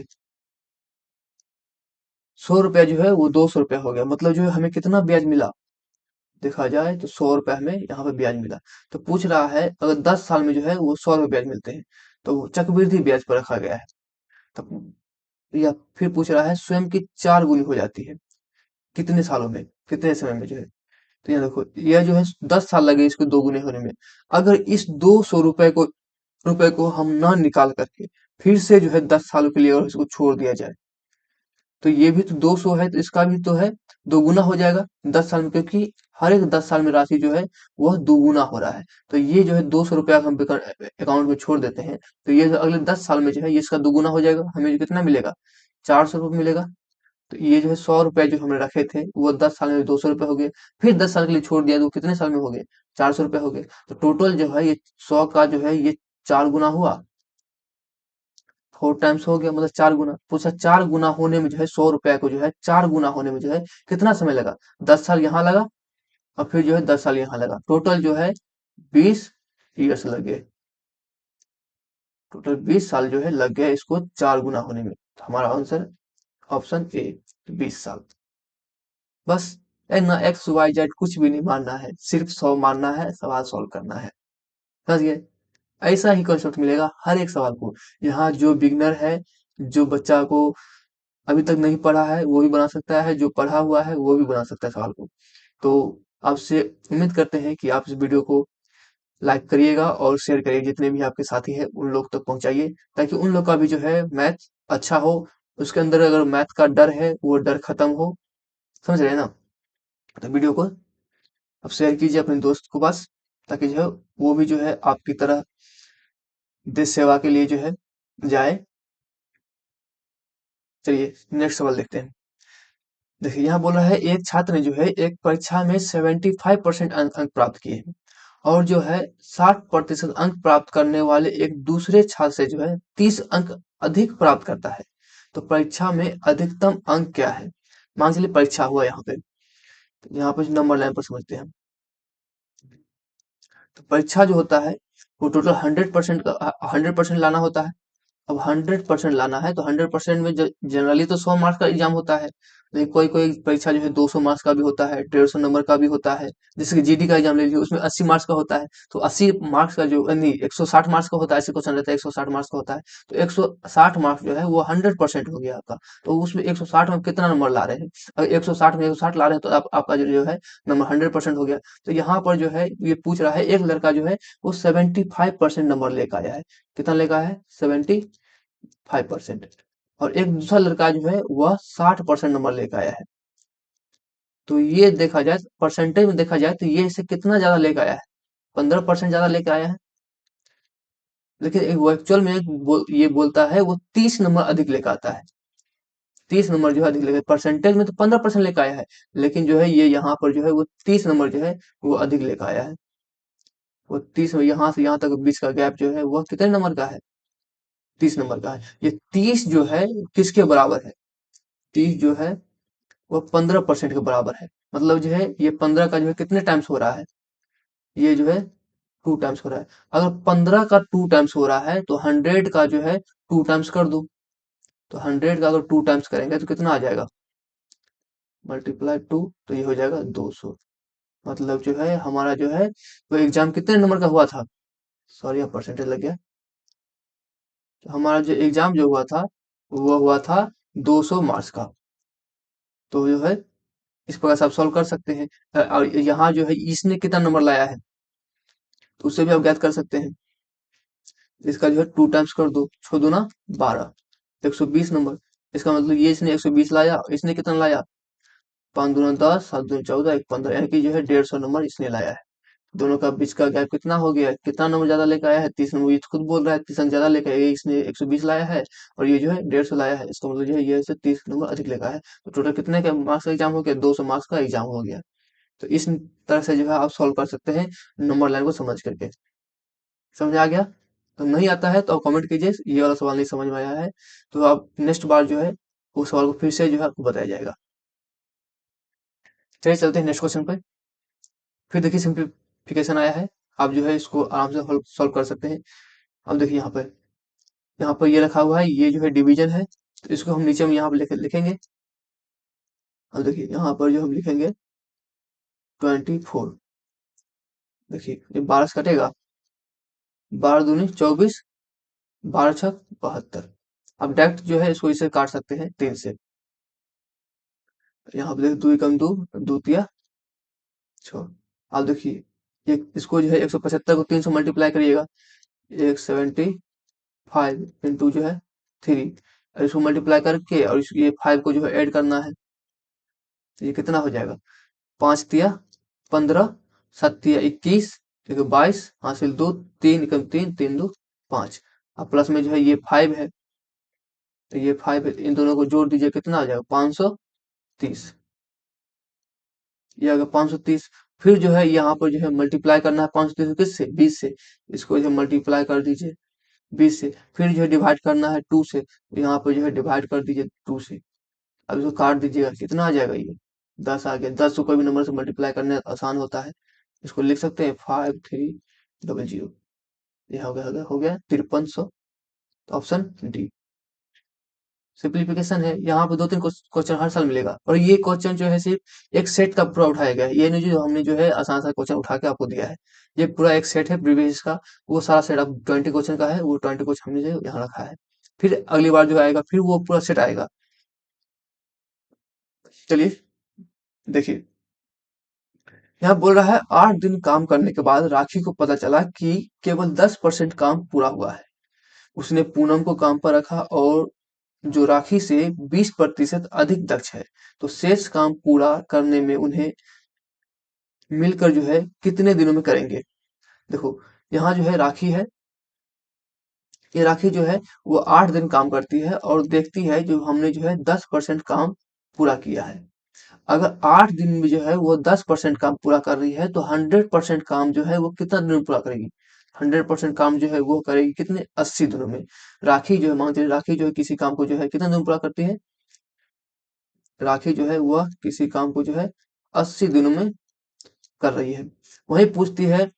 100 रुपया जो है वो 200 रुपया हो गया, मतलब जो है हमें कितना ब्याज मिला? देखा जाए तो 100 रुपया हमें यहाँ पे ब्याज मिला। तो पूछ रहा है अगर 10 साल में जो है वो 100 रुपये ब्याज मिलते हैं, तो वो चक्रवृद्धि ब्याज पर रखा गया है। तब या फिर पूछ रहा है स्वयं की 4 गुनी हो जाती है, कितने सालों में, कितने समय में जो है। तो यहाँ देखो, यह जो है 10 साल लगे इसको 2 गुने होने में। अगर इस 200 रुपए को हम ना निकाल करके फिर से जो है 10 सालों के लिए और इसको छोड़ दिया जाए, तो ये भी तो 200 है, तो इसका भी तो है दोगुना हो जाएगा 10 साल में, क्योंकि हर एक 10 साल में राशि जो है वह दोगुना हो रहा है। तो ये जो है 200 रुपया हम अकाउंट में छोड़ देते हैं, तो ये जो अगले 10 साल में जो है ये इसका दोगुना हो जाएगा, हमें जो कितना मिलेगा? 400 रुपये मिलेगा। तो ये जो है 100 रुपए जो हमने रखे थे वो 10 साल में 200 रुपए हो गए, फिर 10 साल के लिए छोड़ दिया तो वो कितने साल में हो गए? 400 रुपए हो गए। तो टोटल जो है ये 100 का जो है ये 4 गुना हुआ, 4 टाइम्स हो गया, मतलब 4 गुना। पूछा 4 गुना होने में जो है 100 रुपए को जो है 4 गुना होने में जो है कितना समय लगा? 10 साल यहाँ लगा और फिर जो है 10 साल यहाँ लगा, टोटल जो है 20 ईयर्स लग गए। टोटल 20 साल जो है लग गए इसको 4 गुना होने में। तो हमारा आंसर ऑप्शन ए, 20 साल। बस, ना एक्स वाई जेड कुछ भी नहीं मानना है, सिर्फ 100 मानना है, सवाल सॉल्व करना है। समझ गए? ऐसा ही कॉन्सेप्ट मिलेगा हर एक सवाल को। यहाँ जो बिगनर है, जो बच्चा को अभी तक नहीं पढ़ा है वो भी बना सकता है, जो पढ़ा हुआ है वो भी बना सकता है सवाल को। तो आपसे उम्मीद करते हैं कि आप इस वीडियो को लाइक करिएगा और शेयर करिए, जितने भी आपके साथी हैं उन लोग तक पहुंचाइए, ताकि उन लोग का भी जो है मैथ अच्छा हो, उसके अंदर अगर मैथ का डर है वो डर खत्म हो। समझ रहे हैं ना? तो वीडियो को आप शेयर कीजिए अपने दोस्त को पास, ताकि जो है वो भी जो है आपकी तरह देश सेवा के लिए जो है जाए। चलिए नेक्स्ट सवाल देखते हैं। देखिए यहाँ बोल रहा है एक छात्र ने जो है एक परीक्षा में 75% अंक प्राप्त किए हैं और जो है 60% अंक प्राप्त करने वाले एक दूसरे छात्र से जो है 30 अंक अधिक प्राप्त करता है। तो परीक्षा में अधिकतम अंक क्या है? मान चलिए परीक्षा हुआ यहाँ पे, तो यहाँ पे नंबर लाइन पर समझते हैं। तो परीक्षा जो होता है वो टोटल 100% का 100% लाना होता है। अब 100% लाना है तो 100% में जनरली तो 100 मार्क्स का एग्जाम होता है, लेकिन कोई कोई परीक्षा जो है 200 मार्क्स का भी होता है, 150 नंबर का भी होता है। जैसे कि जीडी का एग्जाम ले लीजिए, उसमें 80 मार्क्स का होता है, तो 80 मार्क्स का जो नहीं 160 मार्क्स का होता है, ऐसे क्वेश्चन रहता है 160 मार्क्स का होता है। तो 160 मार्क्स जो है वो 100% हो गया आपका। तो उसमें 160 में कितना नंबर ला रहे हैं? अगर 160 में 160 ला रहे हैं तो आपका जो है नंबर 100% हो गया। तो यहाँ पर जो है ये पूछ रहा है एक लड़का जो है वो 75% नंबर लेकर आया है। कितना लेकर आया है? 5%। और एक दूसरा लड़का जो है वह 60% नंबर लेकर आया है। तो ये देखा जाए परसेंटेज में देखा जाए तो ये इसे कितना ज्यादा लेकर आया है? 15% ज्यादा लेकर आया है। लेकिन वो एक्चुअल में ये बोलता है वो 30 नंबर अधिक लेकर आता है। 30 नंबर जो है अधिक लेकर, परसेंटेज में तो 15% लेकर आया है, लेकिन जो है ये यहाँ पर जो है वो 30 नंबर जो है वो अधिक लेकर आया है। वो 30, यहाँ से यहाँ तक बीच का गैप जो है वह कितने नंबर का है? 30 नंबर का है। ये 30 जो है किसके बराबर है? 30 जो है वह 15% के बराबर है। मतलब जो है ये 15 का जो है कितने टाइम्स हो रहा है? ये जो है 2 टाइम्स हो रहा है। अगर 15 का 2 टाइम्स हो रहा है तो 100 का जो है 2 टाइम्स कर दो। तो 100 का अगर 2 टाइम्स करेंगे तो कितना आ जाएगा? मल्टीप्लाई 2, तो ये हो जाएगा 200। मतलब जो है हमारा जो है वो एग्जाम कितने नंबर का हुआ था? सॉरी, यहाँ परसेंटेज लग गया। तो हमारा जो एग्जाम जो हुआ था वो हुआ था 200 मार्क्स का। तो जो है इस प्रकार से आप सॉल्व कर सकते हैं। और यहाँ जो है इसने कितना नंबर लाया है तो उससे भी आप ज्ञात कर सकते हैं। इसका जो है 2 टाइम्स कर दो, 6 दूना 12, 120 नंबर। इसका मतलब ये इसने 120 लाया, इसने कितना लाया? 5 दूना 10, 7 दूना 14, 1 15, यानी कि जो है 150 नंबर इसने लाया है। दोनों का बीच का गैप कितना हो गया? कितना नंबर ज्यादा लेकर आया है? 30 नंबर। ये तो खुद बोल रहा है 30 ज्यादा लेकर आया है। इसने 120 लाया है और ये जो है 150 लाया है। इसका मतलब जो है ये से 30 नंबर अधिक लेकर आया है। तो टोटल कितने का मार्क्स का एग्जाम हो गया? 200 मार्क्स का एग्जाम हो गया। तो इस तरह से जो है आप सॉल्व कर सकते हैं नंबर लाइन को समझ करके। समझ आ गया? तो नहीं आता है तो आप कमेंट कीजिए ये वाला सवाल नहीं समझ में आया है, तो आप नेक्स्ट बार जो है वो सवाल को फिर से जो है आपको बताया जाएगा। चलिए चलते हैं नेक्स्ट क्वेश्चन पे। फिर देखिए सिंप्लीफिकेशन आया है, आप जो है इसको आराम से सॉल्व कर सकते हैं। अब देखिए यहाँ पर ये रखा हुआ है, ये जो है डिवीजन है, तो इसको हम नीचे में यहाँ पर लिखेंगे। अब देखिए यहाँ पर जो हम लिखेंगे 24। देखिए ये 12 से कटेगा, 12 दूनी 24, 12 छक 72। अब डायरेक्ट जो है इसको इसे काट सकते हैं 3 से। यहाँ पे देखिए 2 एकम 2, 2 तिया 6। अब देखिए ये इसको जो है 175 को 3 से मल्टीप्लाई करिएगा, 175 इंटू जो है 3, और इसको मल्टीप्लाई करके और ये 5 को जो है ऐड करना है। तो ये कितना हो जाएगा? 5 तिया 15, 7 तिया 21, देखो 22, हासिल 2, 3 एकम 3, 3 2 5। अब प्लस में जो है ये 5 है, तो ये 5 इन दोनों को जोड़ दीजिए, कितना आ जाएगा? 530। ये आ गया 530। फिर जो है यहाँ पर जो है मल्टीप्लाई करना है 530 किससे? 20 से। इसको जो है मल्टीप्लाई कर दीजिए 20 से। फिर जो है डिवाइड करना है 2 से, तो यहाँ पर जो है डिवाइड कर दीजिए 2 से। अब इसको काट दीजिएगा, कितना आ जाएगा? ये 10 आ गया। 10 को कोई भी नंबर से मल्टीप्लाई करने आसान होता है। इसको लिख सकते हैं 5300। ये हो गया 5300। ऑप्शन डी सिंप्लीफिकेशन है। यहाँ पे 2-3 क्वेश्चन हर साल मिलेगा, और ये क्वेश्चन जो है सिर्फ एक सेट का पूरा उठाया गया है। ये नहीं जो हमने जो है आसान सा क्वेश्चन उठा के आपको दिया है। ये पूरा एक सेट है प्रीवियस का, वो सारा सेट अब 20 क्वेश्चन का है, वो 20 क्वेश्चन हमने जो यहाँ रखा है। फिर अगली बार जो आएगा फिर वो पूरा सेट आएगा। चलिए देखिए, यहाँ बोल रहा है 8 दिन काम करने के बाद राखी को पता चला कि केवल 10% काम पूरा हुआ है। उसने पूनम को काम पर रखा और जो राखी से 20% अधिक दक्ष है, तो शेष काम पूरा करने में उन्हें मिलकर जो है कितने दिनों में करेंगे? देखो यहाँ जो है राखी है, ये राखी जो है वो 8 दिन काम करती है और देखती है जो हमने जो है 10% काम पूरा किया है। अगर 8 दिन में जो है वो 10% काम पूरा कर रही है तो 100% काम जो है वो कितना दिन में पूरा करेगी? 100% काम जो है वो करेगी कितने? 80 दिनों में। राखी जो है, मानते हैं राखी जो है किसी काम को जो है कितने दिन में पूरा करती है? राखी जो है वह किसी काम को जो है 80 दिनों में कर रही है। वही पूछती है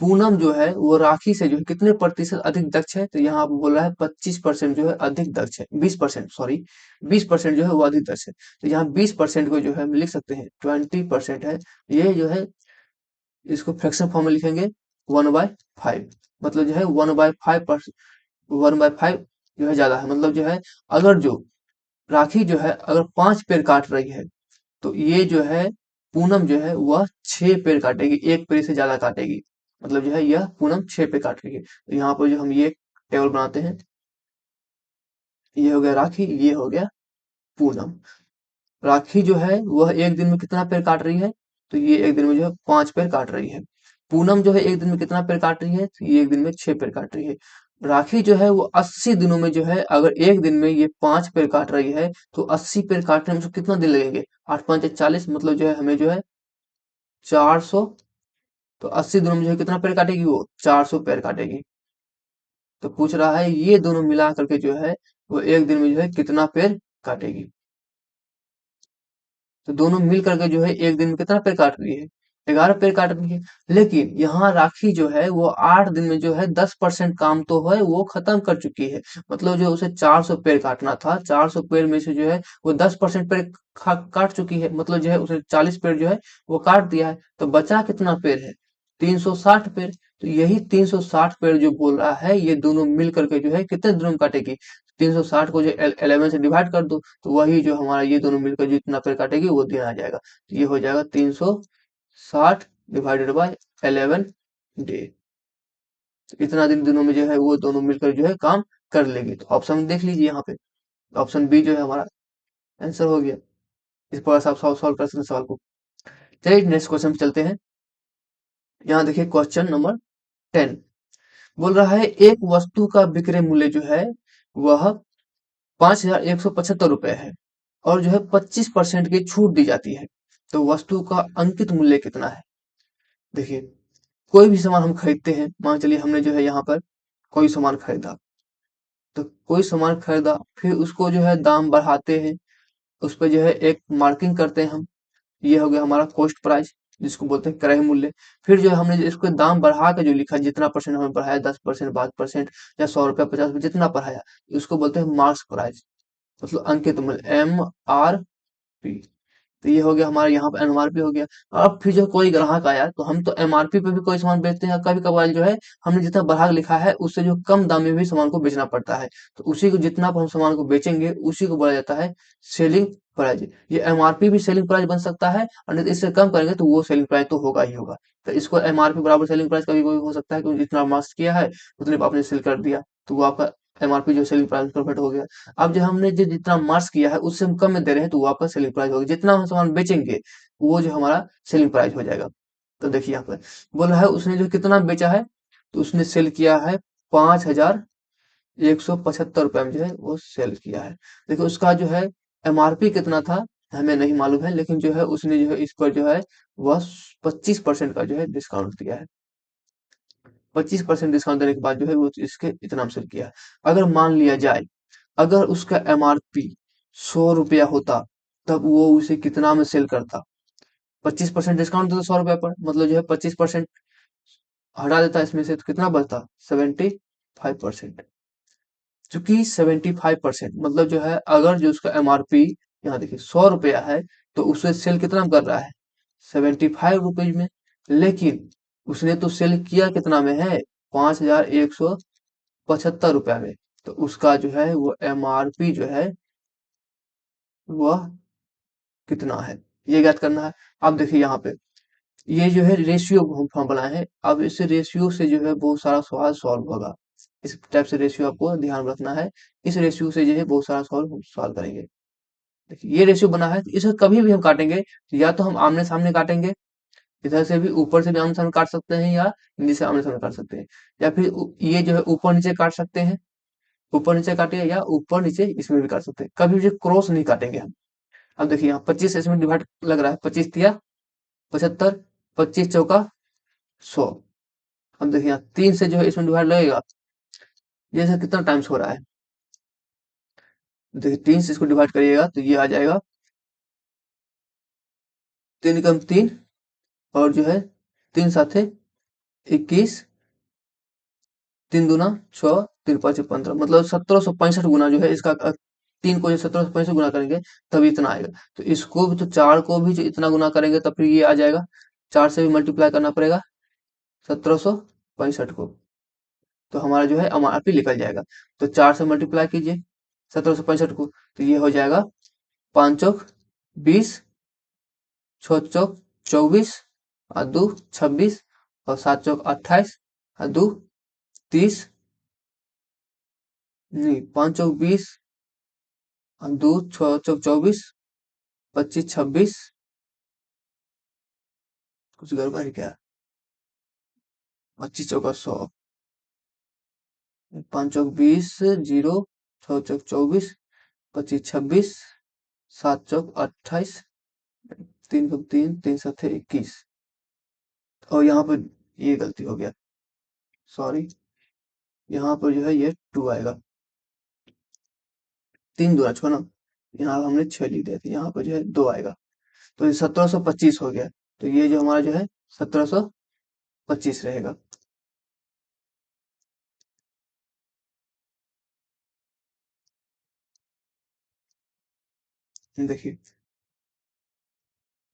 पूनम जो है वो राखी से जो है कितने प्रतिशत अधिक दक्ष है? तो यहाँ पे बोल रहा है 25% जो है अधिक दक्ष है, 20%, सॉरी 20% जो है वो अधिक दक्ष है। तो यहाँ 20% को जो है हम लिख सकते हैं 20% है। ये जो है इसको फ्रैक्शन फॉर्म में लिखेंगे 1/5। मतलब जो है 1/5 जो है ज्यादा है। मतलब जो है अगर जो राखी जो है अगर 5 पेड़ काट रही है तो ये जो है पूनम जो है वह 6 पेड़ काटेगी, एक पेड़ से ज्यादा काटेगी। मतलब जो है यह पूनम 6 पेड़ काट रही है। तो यहाँ पर जो हम ये टेबल बनाते हैं, ये हो गया राखी, ये हो गया पूनम। राखी जो है वह एक दिन में कितना पेड़ काट रही है? तो ये एक दिन में जो है 5 पेड़ काट रही है। पूनम जो है एक दिन में कितना पेड़ काट रही है? तो ये एक दिन में 6 पेड़ काट रही है। राखी जो है वो 80 दिनों में जो है, अगर एक दिन में ये 5 पेड़ काट रही है तो 80 पेड़ काटने में उसको कितना दिन लगेंगे? 8 5 40, मतलब जो है हमें जो है 400। तो 80 दिनों में जो है कितना पेड़ काटेगी वो? 400 पेड़ काटेगी। तो पूछ रहा है ये दोनों मिला करके जो है वो एक दिन में जो है कितना पेड़ काटेगी। तो दोनों मिल करके जो है एक दिन में कितना पेड़ काट रही है? 11 पेड़ काट रही है। लेकिन यहाँ राखी जो है वो 8 दिन में जो है 10% काम तो है वो खत्म कर चुकी है। मतलब जो उसे 400 पेड़ काटना था, 400 पेड़ में से जो है वो 10% पेड़ काट चुकी है। मतलब जो है उसने 40 पेड़ जो है वो काट दिया है। तो बचा कितना पेड़ है? 360 पेड़। तो यही 360 पेड़ जो बोल रहा है ये दोनों मिल करके जो है कितने दिनों में काटेगी? 360 को जो 11 से डिवाइड कर दो, तो वही जो हमारा ये दोनों मिलकर जितना पेड़ काटेगी वो दिन आ जाएगा। तो ये हो जाएगा 360 डिवाइडेड बाय 11 डे। तो इतना दिन दिनों में जो है वो दोनों मिलकर जो है काम कर लेगी। तो ऑप्शन देख लीजिए यहाँ पे, ऑप्शन बी जो है हमारा आंसर हो गया। इस पर आप सॉल्व कर सकते हैं सवाल को। चलिए नेक्स्ट क्वेश्चन पे चलते हैं। यहाँ देखिए क्वेश्चन नंबर 10 बोल रहा है एक वस्तु का विक्रय मूल्य जो है वह 5,175 रुपए है और जो है 25% की छूट दी जाती है। तो वस्तु का अंकित मूल्य कितना है? देखिए, कोई भी सामान हम खरीदते हैं, मान चलिए हमने जो है यहाँ पर कोई सामान खरीदा, तो कोई सामान खरीदा फिर उसको जो है दाम बढ़ाते हैं, उस पे जो है एक मार्किंग करते हैं हम। ये हो गया हमारा कॉस्ट प्राइस, जिसको बोलते हैं क्रय मूल्य। फिर जो है हमने जो इसको दाम बढ़ा के जो लिखा, जितना परसेंट हमने बढ़ाया, 10%, 5% या 100 रुपया, 50 रुपया, जितना बढ़ाया, उसको बोलते हैं मार्क्स प्राइस, मतलब अंकित मूल्य, MRP। तो ये हो गया हमारा, यहाँ पे एमआरपी हो गया। अब फिर जो कोई ग्राहक आया तो हम तो एमआरपी पे भी कोई सामान बेचते हैं, कभी कभार जो है हमने जितना बढ़ा के लिखा है उससे जो कम दाम में भी सामान को बेचना पड़ता है। तो उसी को जितना पर हम सामान को बेचेंगे उसी को बोला जाता है सेलिंग प्राइस। ये एमआरपी भी सेलिंग प्राइस बन सकता है, और नहीं तो इससे कम करेंगे तो वो सेलिंग प्राइस तो होगा ही होगा। तो इसको एमआरपी बराबर सेलिंग प्राइस कभी कोई हो सकता है कि जितना मार्क्स किया है उतने पे आपने सेल कर दिया, तो वो आपका एमआरपी जो सेलिंग प्राइस कन्वर्ट हो गया। अब जो हमने जो जितना मार्क्स किया है उससे हम कम में दे रहे हैं तो वो आपका सेलिंग प्राइस होगा। जितना हम सामान बेचेंगे वो जो हमारा सेलिंग प्राइस हो जाएगा। तो देखिए यहाँ पर बोल रहा है उसने जो कितना बेचा है, तो उसने सेल किया है 5,175 रुपए में जो है वो सेल किया है। देखिए उसका जो है एमआरपी कितना था हमें नहीं मालूम है, लेकिन जो है उसने जो है इस पर जो है वह 25% का जो है डिस्काउंट दिया है। 25% डिस्काउंट देने के बाद जो है वो इसके इतना में सेल किया है। अगर मान लिया जाए, अगर उसका एमआरपी 100 रुपया होता तब वो उसे कितना में सेल करता? 25% डिस्काउंट देता 100 रुपया पर, मतलब जो है 25% हटा देता इसमें से, तो कितना बचता? 75%। चूंकि 75% मतलब जो है अगर जो उसका एमआरपी यहाँ देखिए 100 रुपया है, तो उसे सेल कितना में कर रहा है? 75 रुपीज में। लेकिन उसने तो सेल किया कितना में है? 5,175 रुपया में। तो उसका जो है वो एमआरपी जो है वह कितना है, ये ज्ञात करना है। अब देखिए यहाँ पे ये जो है रेशियो हम बनाए हैं। अब इस रेशियो से जो है बहुत सारा सवाल सॉल्व होगा। इस टाइप से रेशियो आपको ध्यान रखना है। इस रेशियो से जो है बहुत सारा सवाल हम सॉल्व करेंगे। देखिए ये रेशियो बना है, तो इसे कभी भी हम काटेंगे तो या तो हम आमने सामने काटेंगे, इधर से भी ऊपर से भी आमने सामने काट सकते हैं, या नीचे से आमने सामने काट सकते हैं, या फिर ये जो है ऊपर नीचे काट सकते हैं, ऊपर नीचे काटिए, या ऊपर नीचे इसमें भी काट सकते हैं। कभी भी क्रॉस नहीं काटेंगे हम। अब देखिए यहाँ 25 इसमें डिवाइड लग रहा है, 25 तिया 75, 25 चौका 100। अब देखिए यहाँ 3 से जो है इसमें डिवाइड लगेगा, ये से कितना टाइम्स हो रहा है? देखिए 3 से इसको डिवाइड करिएगा तो ये आ जाएगा 3 कम 3, और जो है 3 साथे 21, 3 दूना 6, 3 5 15, मतलब 1765 गुना जो है इसका, 3 को 1765 गुना करेंगे तब इतना आएगा। तो इसको भी, तो 4 को भी जो इतना गुना करेंगे तब फिर ये आ जाएगा। 4 से भी मल्टीप्लाई करना पड़ेगा 1765 को, तो हमारा जो है एमआरपी निकल जाएगा। तो 4 से मल्टीप्लाई कीजिए 1765 को, तो ये हो जाएगा 5 चौक 20, 6 चौक 24, और 2 26, और 7 चौक 28, और 2 30, नहीं 5 चौक 20, और 2 6 चौक 24, 25 26, कुछ गड़बड़ है क्या? 25 चौका 100, 5 चौक 20, 0, 6 चौक 24, 25 26, 7 चौक 28, 3 चौक 3, 3 7 21। और यहाँ पर ये गलती हो गया, सॉरी, यहाँ पर जो है ये 2 आएगा, 3 दूना 6 ना, यहाँ हमने 6 लिख दिया था, यहाँ पर जो है 2 आएगा, तो ये 1725 हो गया। तो ये जो हमारा जो है 1725 रहेगा। देखिए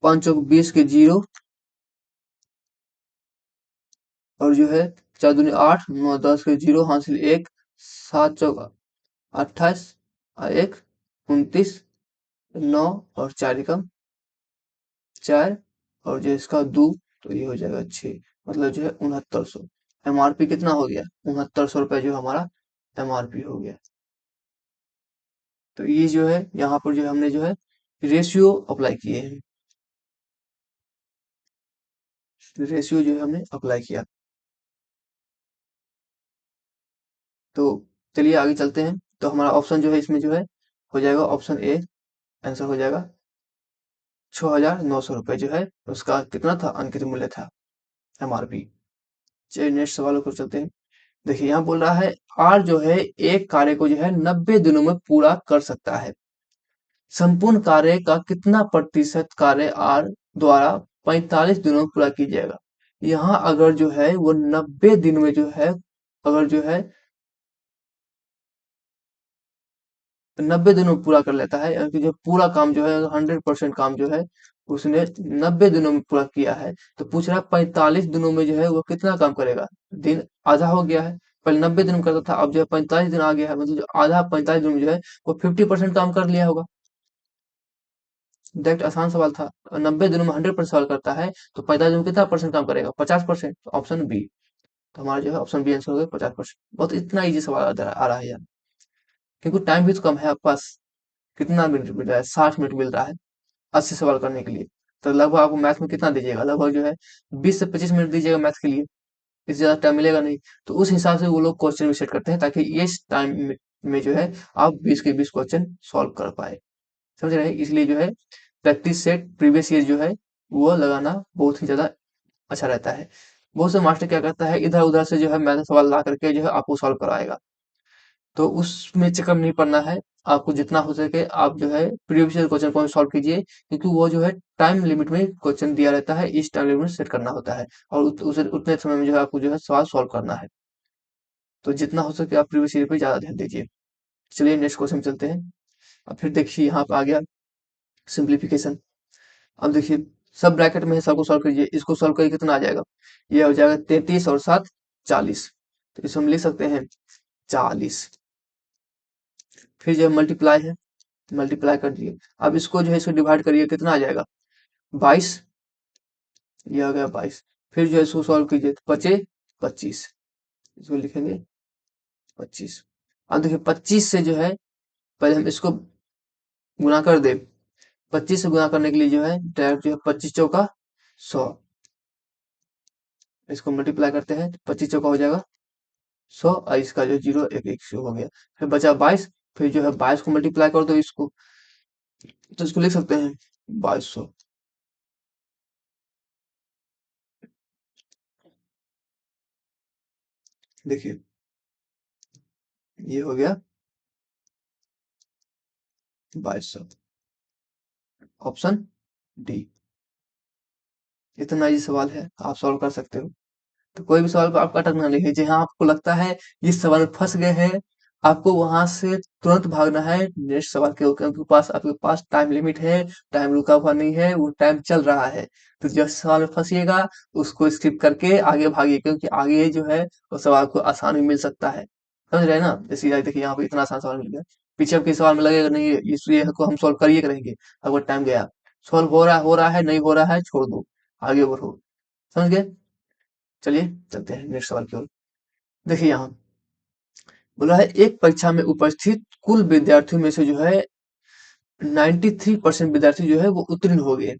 5 चौक 20 के 0, और जो है 4 दूनी 8, 9 10 के 0 हासिल 1, 7 चौक 28, 1 29, 9 और 4 एकम 4, और जो इसका 2, तो ये हो जाएगा 6, मतलब जो है 6900। एमआरपी कितना हो गया? 6900 रुपये जो हमारा एमआरपी हो गया। तो ये जो है यहाँ पर जो हमने जो है रेशियो अप्लाई किए हैं, रेशियो जो है हमने अप्लाई किया। तो चलिए आगे चलते हैं। तो हमारा ऑप्शन जो है इसमें जो है हो जाएगा ऑप्शन ए, आंसर हो जाएगा 6900 रुपये जो है उसका कितना था, अंकित मूल्य था, एमआरपी। चलिए नेक्स्ट सवालों पर चलते हैं। देखिए यहाँ बोल रहा है आर जो है एक कार्य को जो है 90 दिनों में पूरा कर सकता है। संपूर्ण कार्य का कितना प्रतिशत कार्य आर द्वारा 45 दिनों में पूरा किया जाएगा। यहाँ अगर जो है वो 90 दिन में जो है, अगर जो है 90 दिनों में पूरा कर लेता है, यानी कि जो पूरा काम जो है 100% काम जो है उसने 90 दिनों में पूरा किया है, तो पूछ रहा है 45 दिनों में जो है वो कितना काम करेगा। दिन आधा हो गया है, पहले 90 दिन में करता था, अब जो है 45 दिन आ गया है, मतलब जो आधा 45 दिन में जो है वो 50% काम कर लिया होगा। डायरेक्ट आसान सवाल था। 90 दिनों में 100% सवाल करता है तो 45 दिनों में कितना परसेंट काम करेगा? 50%। ऑप्शन बी, तो हमारा जो है ऑप्शन बी आंसर हो गया 50%। बहुत इतना इजी सवाल आ रहा है यार, क्योंकि टाइम भी तो कम है आपके पास। कितना मिनट मिल रहा है? 60 मिनट मिल रहा है 80 सवाल करने के लिए। तो लगभग आपको मैथ में कितना दीजिएगा? लगभग जो है 20 से 25 मिनट दीजिएगा मैथ के लिए, इससे ज्यादा टाइम मिलेगा नहीं। तो उस हिसाब से वो लोग क्वेश्चन भी सेट करते हैं ताकि इस टाइम में जो है आप 20 के 20 क्वेश्चन सॉल्व कर पाए। समझ रहे हैं? इसलिए जो है प्रैक्टिस सेट प्रीवियस ईयर जो है वो लगाना बहुत ही ज्यादा अच्छा रहता है। बहुत से मास्टर क्या करता है, इधर उधर से जो है मैथ सवाल ला करके जो है आपको सॉल्व कराएगा, तो उसमें चक्कर नहीं पड़ना है। आपको जितना हो सके आप जो है प्रीवियस ईयर क्वेश्चन को सॉल्व कीजिए, क्योंकि वो जो है टाइम लिमिट में क्वेश्चन दिया रहता है, इस टाइम लिमिट सेट करना होता है, और उसे उतने समय में जो है आपको जो है सवाल सॉल्व करना है। तो जितना हो सके आप प्रीवियस ईयर पे ज्यादा ध्यान दीजिए। चलिए नेक्स्ट क्वेश्चन चलते हैं। अब फिर देखिए यहाँ पे आ गया सिंप्लीफिकेशन। अब देखिए सब ब्रैकेट में है, सबको सॉल्व कीजिए। इसको सॉल्व करिए कितना आ जाएगा? ये हो जाएगा 33 और 7 40। तो इसमें हम लिख सकते हैं 40। फिर जो मल्टीप्लाई है, मल्टीप्लाई कर दिए। अब इसको जो है इसको डिवाइड करिए, कितना आ जाएगा? 22। ये आ गया 22। फिर जो है इसको सॉल्व कीजिए तो बचे 25। इसको लिखेंगे 25। अब देखिए 25 से जो है पहले हम इसको गुना कर दे। 25 से गुना करने के लिए जो है डायरेक्ट जो है 25 चौका 100। इसको मल्टीप्लाई करते हैं तो 25 चौका हो जाएगा 100, और इसका जो जीरो एक एक से हो गया। फिर बचा 22। फिर जो है 22 को मल्टीप्लाई कर दो इसको, तो इसको लिख सकते हैं 2200। देखिए ये हो गया 2200। Option D. इतना ही सवाल है, आप सॉल्व कर सकते हो। तो कोई भी सवाल पे आपका अटकना नहीं है। जहाँ आपको लगता है इस सवाल में फंस गए हैं, आपको वहां से तुरंत भागना है नेक्स्ट सवाल के, क्योंकि पास आपके पास टाइम लिमिट है, टाइम रुका हुआ नहीं है, वो टाइम चल रहा है। तो जिस सवाल में फंसिएगा उसको स्किप करके आगे भागिए, क्योंकि आगे जो है वो सवाल को आसान भी मिल सकता है। समझ रहे हैं ना? जैसे देखिए यहाँ पे इतना आसान सवाल मिल गया, पीछे आपके सवाल में लगेगा नहीं इसलिए को हम सॉल्व करिए करेंगे। अगर टाइम गया, सॉल्व हो रहा है नहीं हो रहा है छोड़ दो, आगे बढ़ो। समझ गए? चलिए चलते हैं नेक्स्ट सवाल की ओर। देखिए यहाँ बोला है एक परीक्षा में उपस्थित कुल विद्यार्थियों में से जो है 93% विद्यार्थी जो है वो उत्तीर्ण हो गए,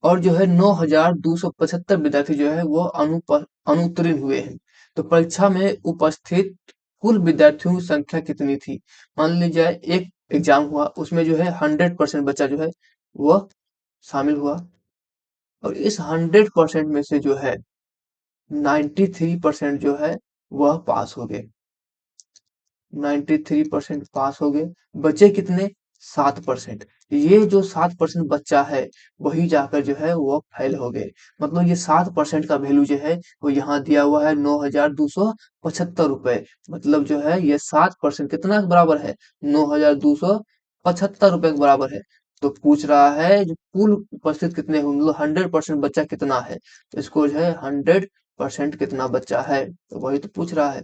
और जो है 9275 विद्यार्थी जो है वो अनुत्तीर्ण हुए हैं। तो परीक्षा में उपस्थित कुल विद्यार्थियों की संख्या कितनी थी? मान लीजिए एक एग्जाम हुआ, उसमें जो है 100% बच्चा जो है वह शामिल हुआ, और इस 100% में से जो है 93% जो है वह पास हो गए। 93% पास हो गए। बचे कितने? 7%। ये जो 7% बच्चा है वही जाकर जो है वो फेल हो गए। मतलब ये 7% का वैल्यू जो है वो यहाँ दिया हुआ है 9,275 रुपए। मतलब जो है ये 7% कितना के बराबर है? 9,275 रुपए के बराबर है। तो पूछ रहा है जो कुल उपस्थित कितने होंगे, मतलब 100% बच्चा कितना है, तो इसको जो है 100% कितना बच्चा है, तो वही तो पूछ रहा है।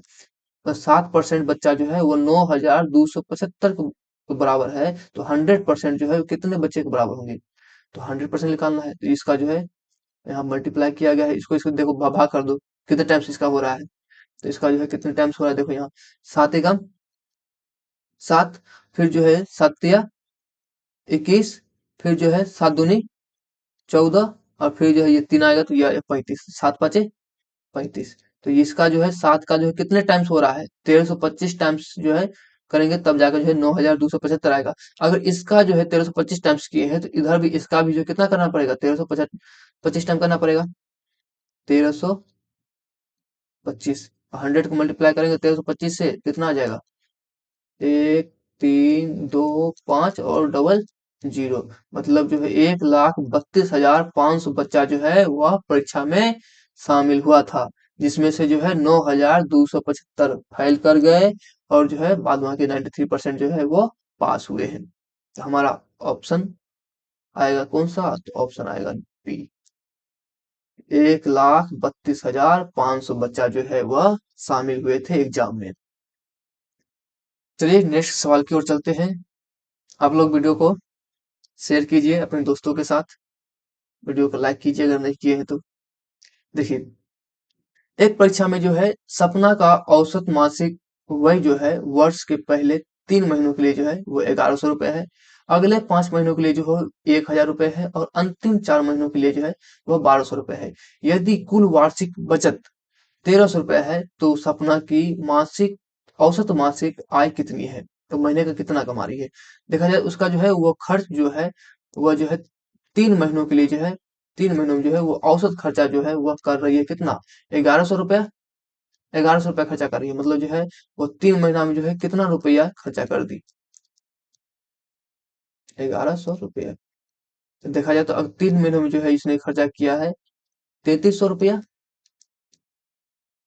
तो 7% बच्चा जो है वो 9,275 के बराबर है, तो 100% जो है वो कितने बच्चे के बराबर होंगे? तो 100% निकालना है, तो इसका जो है यहाँ मल्टीप्लाई किया गया है, इसको इसको देखो भाग कर दो, कितने टाइम्स इसका हो रहा है। तो इसका जो है कितने टाइम्स हो रहा है, देखो यहाँ 7 एकम 7, फिर जो है 7 तिया 21, फिर जो है 7 दूनी 14, और फिर जो है ये 3 आएगा तो ये 35, 7 पाँचे 35। तो इसका जो है 7 का जो है कितने टाइम्स हो रहा है? 1325 टाइम्स जो है करेंगे तब जाकर जो है 9,275 आएगा। अगर इसका जो है 1325 टाइम्स किए हैं तो इधर भी इसका भी जो कितना करना पड़ेगा? 1325 टाइम करना पड़ेगा। 1325 100 को मल्टीप्लाई करेंगे 1325 से, कितना आ जाएगा? 1 3 2 5 और डबल जीरो, मतलब जो है 1,32,500 बच्चा जो है वह परीक्षा में शामिल हुआ था, जिसमें से जो है 9,275 फेल कर गए, और जो है बाद बाकी 93% जो है वो पास हुए हैं। तो हमारा ऑप्शन आएगा कौन सा? तो ऑप्शन आएगा बी। 1,32,500 बच्चा जो है वह शामिल हुए थे एग्जाम में। चलिए नेक्स्ट सवाल की ओर चलते हैं। आप लोग वीडियो को शेयर कीजिए अपने दोस्तों के साथ, वीडियो को लाइक कीजिए अगर नहीं किए हैं तो। देखिए, एक परीक्षा में जो है सपना का औसत मासिक वय जो है वर्ष के पहले 3 महीनों के लिए जो है वो 1,100 रुपए है, अगले 5 महीनों के लिए जो है 1,000 रुपए है, और अंतिम 4 महीनों के लिए जो है वह 1,200 रुपए है। यदि कुल वार्षिक बचत 1,300 रुपए है तो सपना की मासिक औसत मासिक आय कितनी है? तो महीने का कितना कमा रही है? देखा जाए उसका जो है वो खर्च जो है वह जो है 3 महीनों के लिए जो है 3 महीनों में जो है वो औसत खर्चा जो है वह कर रही है कितना? 1,100 रुपया। 1,100 रुपया खर्चा कर रही है, मतलब जो है वो 3 महीना में जो है कितना रुपया खर्चा कर दी? 1,100 रुपया। तो देखा जाए तो अब 3 महीनों में जो है इसने खर्चा किया है 3,300 रुपया।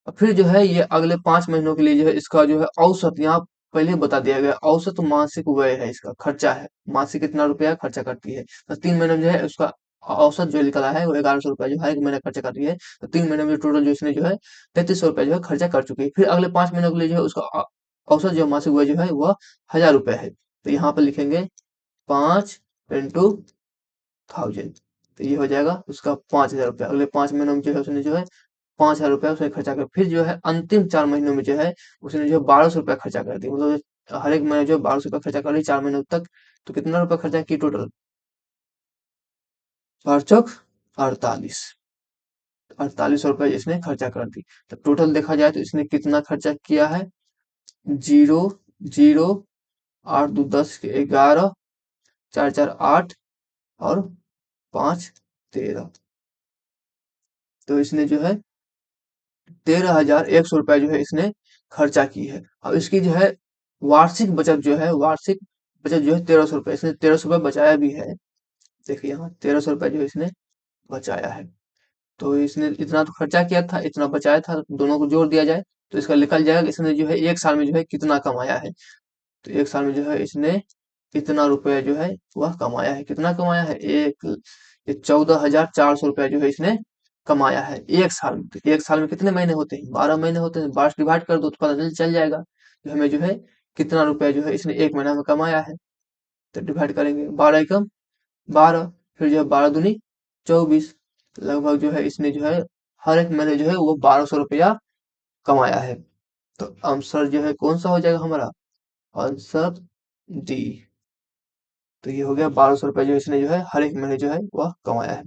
और फिर जो है ये अगले 5 महीनों के लिए जो है इसका जो है औसत यहाँ पहले बता दिया गया, औसत मासिक व्यय है, इसका खर्चा है, मासिक कितना रुपया खर्चा करती है। तो 3 महीने में जो है उसका औसत जो निकला है वो 1,100 रुपया जो हर एक महीने खर्चा कर रही है। तो 3 महीने में टोटल जो इसने जो है 3,300 रुपया जो है खर्चा कर चुकी है। फिर अगले 5 महीनों के लिए जो है उसका औसत जो मासिक व्यय जो है वह 1,000 रुपया है। तो यहाँ पर लिखेंगे 5 × 1,000, तो ये हो जाएगा उसका 5,000 रुपया। अगले 5 महीनों में जो है उसने जो है 5,000 रुपया उसने खर्चा कर, फिर जो है अंतिम 4 महीनों में जो है उसने जो है 1,200 रुपया खर्चा कर दी, मतलब हर एक महीने जो 1,200 रुपया खर्चा कर रही 4 महीनों तक। तो कितना रुपया खर्चा की टोटल? 4 × 4 = 48। 48 रुपया इसने खर्चा कर दी। तो टोटल देखा जाए तो इसने कितना खर्चा किया है? 0 0 8 2 10 11 4 4 8 और 5 13। तो इसने जो है 13,100 रुपया जो है इसने खर्चा की है। अब इसकी जो है वार्षिक बचत जो है, वार्षिक बचत जो है 1,300 रुपया, इसने 1,300 रुपया बचाया भी है। देखिए यहाँ 1,300 रुपया जो है इसने बचाया है। तो इसने इतना तो खर्चा किया था, इतना बचाया था, दोनों को जोड़ दिया जाए तो इसका निकल जाएगा कि इसने जो है एक साल में जो है कितना कमाया है। तो एक साल में जो है इसने इतना रुपया जो है वह कमाया है। कितना कमाया है? 14,400 रुपया जो है इसने कमाया है एक साल में। तो एक साल में कितने महीने होते हैं? 12 महीने होते हैं। 12 से डिवाइड कर दो तो पता चल जाएगा कि हमें जो है कितना रुपया जो है इसने एक महीना में कमाया है। तो डिवाइड करेंगे, 12 एकम 12, फिर जो है 12 दूनी 24, लगभग जो है इसने जो है हर एक महीने जो है वो 1,200 रुपया कमाया है। तो आंसर जो है कौन सा हो जाएगा हमारा? Answer D. तो ये हो गया 1,200 रुपया जो इसने जो है हर एक महीने जो है वह कमाया है।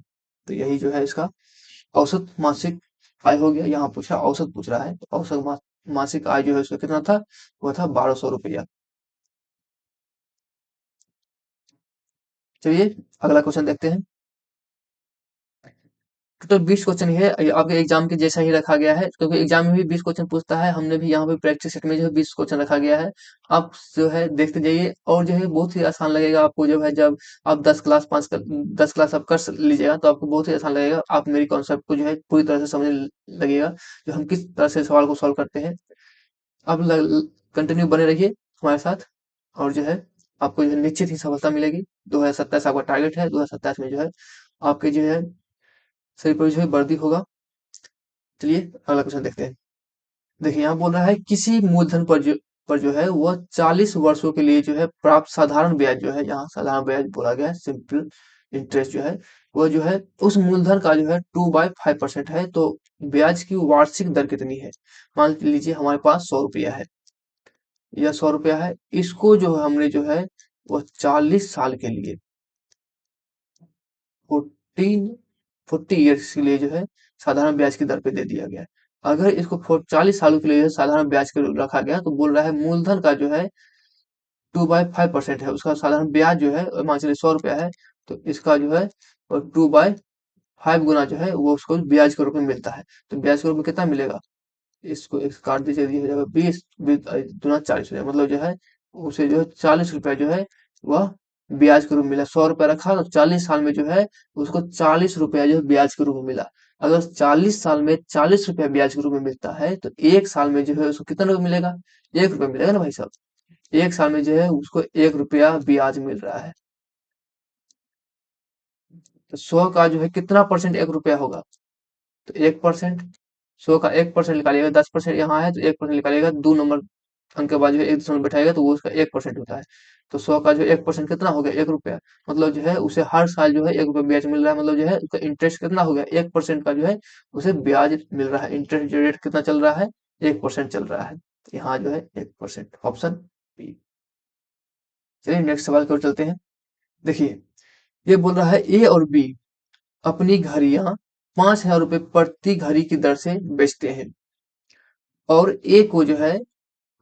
तो यही जो है इसका औसत मासिक आय हो गया। यहाँ पूछा औसत पूछ रहा है, तो औसत मासिक आय जो है उसका कितना था, वो था 1200 रुपया। चलिए अगला क्वेश्चन देखते हैं। टोटल 20 क्वेश्चन है, ये आपके एग्जाम के जैसा ही रखा गया है, क्योंकि एग्जाम में भी 20 क्वेश्चन पूछता है, हमने भी यहाँ पे प्रैक्टिस सेट में जो है 20 क्वेश्चन रखा गया है। आप जो है देखते जाइए, और जो है बहुत ही आसान लगेगा आपको, जो है जब आप 10 क्लास आप कर लीजिएगा तो आपको बहुत ही आसान लगेगा, आप मेरी कॉन्सेप्ट को जो है पूरी तरह से समझने लगेगा, जो हम किस तरह से सवाल को सॉल्व करते हैं। आप कंटिन्यू बने रहिए हमारे साथ, और जो है आपको जो है निश्चित ही सफलता मिलेगी। 2027 आपका टारगेट है, 2027 में जो है आपके जो है सभी पर जो है वर्दी होगा। चलिए अगला क्वेश्चन देखते हैं। देखिए यहाँ बोल रहा है किसी मूलधन पर जो है वह 40 वर्षों के लिए जो है प्राप्त साधारण ब्याज जो है, यहाँ साधारण ब्याज बोला गया है, सिंपल इंटरेस्ट जो है, वह जो है उस मूलधन का जो है 2/5% है। तो ब्याज की वार्षिक दर कितनी है? मान लीजिए हमारे पास 100 रुपया है, या 100 रुपया है, इसको जो है हमने जो है वो 40 साल के लिए, 14 40 ईयर्स के लिए जो है साधारण ब्याज की दर पे दे दिया गया है। अगर इसको 40 सालों के लिए साधारण ब्याज के रखा गया तो बोल रहा है मूलधन का जो है 2/5% है, उसका साधारण ब्याज जो है मान चलिए 100 रुपया है, तो इसका जो है 2/5 गुना जो है वो उसको ब्याज के रूप में मिलता है। तो ब्याज के रूप में कितना मिलेगा, इसको एक काट दीजिए, ये हो जाएगा 20 दूना 40 हो जाएगा, मतलब जो है उसे जो है 40 रुपया जो है वह ब्याज के रूप में मिला। 100 रुपया रखा तो 40 साल में जो है उसको 40 रुपया जो है ब्याज के रूप में मिला। अगर 40 साल में 40 रुपया ब्याज के रूप में मिलता है तो एक साल में जो है उसको कितना रुपया मिलेगा, 1 रुपया मिलेगा ना भाई साहब। एक साल में जो है उसको 1 रुपया ब्याज मिल रहा है। तो 100 का जो है कितना परसेंट 1 रुपया होगा, तो 1%। 100 का 1% निकालिएगा, 10% यहाँ है तो 1% निकालिएगा, 2 नंबर अंक के बाद जो है 1 दशमलव बैठाएगा तो वो उसका 1% होता है। तो 100 का जो 1% कितना हो गया, 1 रुपया। मतलब जो है उसे हर साल जो है 1 रुपया ब्याज मिल रहा है, मतलब जो है उसका इंटरेस्ट कितना हो गया, 1% का जो है उसे ब्याज मिल रहा है। इंटरेस्ट रेट कितना चल रहा है, 1% चल रहा है। यहाँ जो है 1%, ऑप्शन बी। चलिए नेक्स्ट सवाल की ओर चलते हैं। देखिए ये बोल रहा है ए और बी अपनी घड़ियां 5,000 रुपए प्रति घड़ी की दर से बेचते हैं, और ए को जो है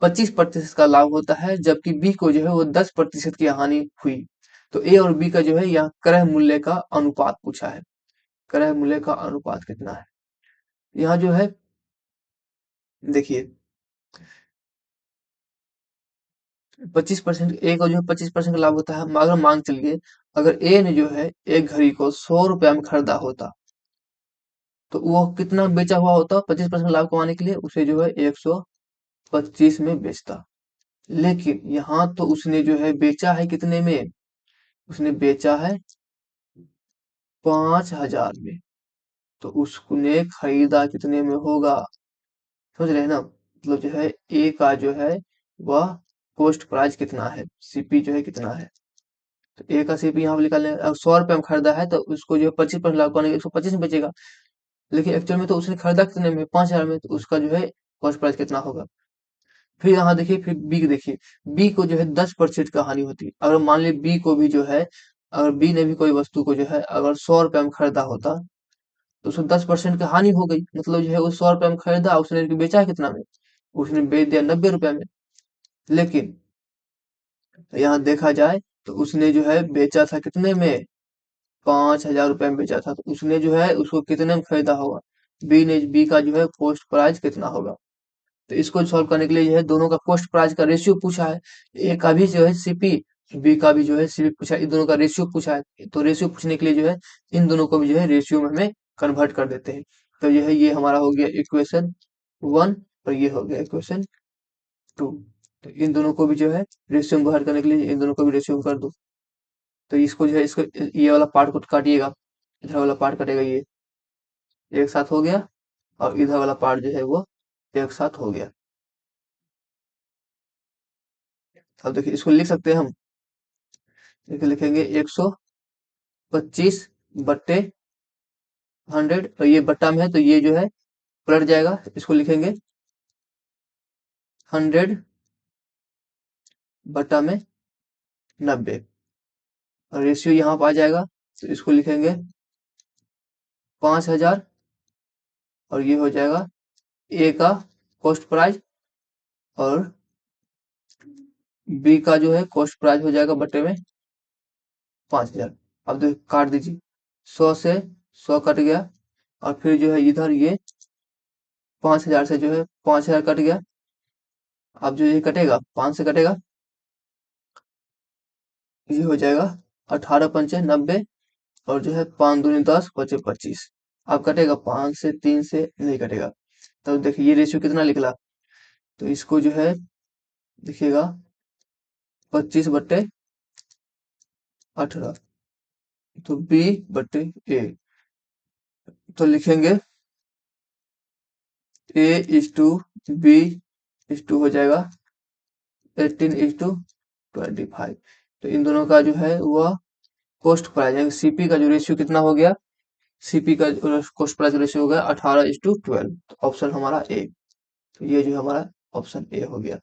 25% का लाभ होता है, जबकि बी को जो है वो 10% की हानि हुई। तो ए और बी का जो है यहाँ क्रय मूल्य का अनुपात पूछा है। क्रय मूल्य का अनुपात कितना है, यहाँ जो है देखिए 25%, ए का जो है 25% का लाभ होता है। अगर मान चलिए अगर ए ने जो है एक घड़ी को 100 रुपया में खरीदा होता, तो वो कितना बेचा हुआ होता 25% लाभ कमाने के लिए, उसे जो है 125 में बेचता। लेकिन यहाँ तो उसने जो है बेचा है कितने में, उसने बेचा है 5,000 में, तो उसने खरीदा कितने में होगा, समझ रहे हैं ना। मतलब जो है ए का जो है वह कॉस्ट प्राइस कितना है, सीपी जो है कितना है। तो ए का सीपी यहाँ पे निकाल लेंगे। अगर 100 रुपये में खरीदा है तो उसको जो है 25% लाभ पाने 125 में बेचेगा। लेकिन एक्चुअल में तो उसने खरीदा कितने में, 5,000 में, तो उसका जो है कॉस्ट प्राइस कितना होगा। फिर यहाँ देखिए, फिर बी को देखिए, बी को जो है 10% का हानि होती है। अगर मान लीजिए बी को भी जो है, अगर बी ने भी कोई वस्तु को जो है अगर 100 रुपये में खरीदा होता, तो उसको 10% की हानि हो गई। मतलब जो है वो 100 रुपये में खरीदा, उसने बेचा है कितना में, उसने बेच दिया 90 रुपये में। लेकिन यहाँ देखा जाए तो उसने जो है बेचा था कितने में, 5,000 रुपये में बेचा था, तो उसने जो है उसको कितने में खरीदा होगा, बी का जो है कॉस्ट प्राइस कितना होगा। तो इसको सॉल्व करने के लिए जो है दोनों का कॉस्ट प्राइस का रेशियो पूछा है। ए का भी जो है सीपी, बी का भी जो है सीपी पूछा है, इन दोनों का रेशियो पूछा है। तो रेशियो पूछने के लिए जो है इन दोनों को भी जो है रेशियो में हमें कन्वर्ट कर देते हैं। तो जो है ये हमारा हो गया इक्वेशन 1, और ये हो गया इक्वेशन 2। तो इन दोनों को भी जो है रेशियो में कन्वर्ट करने के लिए इन दोनों को भी रेशियो में कर दो। तो इसको जो है इसको ये वाला पार्ट को काटिएगा, इधर वाला पार्ट कटेगा, ये एक साथ हो गया, और इधर वाला पार्ट जो है वो एक साथ हो गया। अब देखिए इसको लिख सकते हैं हम, देखिए लिखेंगे 125 बट्टे 100, और ये बट्टा में है तो ये जो है पलट जाएगा, इसको लिखेंगे 100 बट्टा में 90, और रेशियो यहाँ पर आ जाएगा, तो इसको लिखेंगे 5,000, और ये हो जाएगा ए का कॉस्ट प्राइस, और बी का जो है कॉस्ट प्राइस हो जाएगा बटे में 5000। अब देखो काट दीजिए, 100 से 100 कट गया, और फिर जो है इधर ये 5000 से जो है 5000 कट गया। अब जो ये कटेगा 5 से कटेगा, ये हो जाएगा 18 पंचे 90, और जो है 5 दूनी 10 बचे 25। अब कटेगा 5 से 3 से नहीं कटेगा। तब देखिए ये रेशियो कितना निकला, तो इसको जो है देखिएगा 25/18, तो B/A, तो लिखेंगे A/B हो जाएगा 18:25। तो इन दोनों का जो है वह कॉस्ट प्राइस, सीपी का जो रेशियो कितना हो गया, सीपी का कॉस्ट प्राइस रेशियो हो गया 18:12। तो ऑप्शन हमारा ए, तो ये जो हमारा ऑप्शन ए हो गया।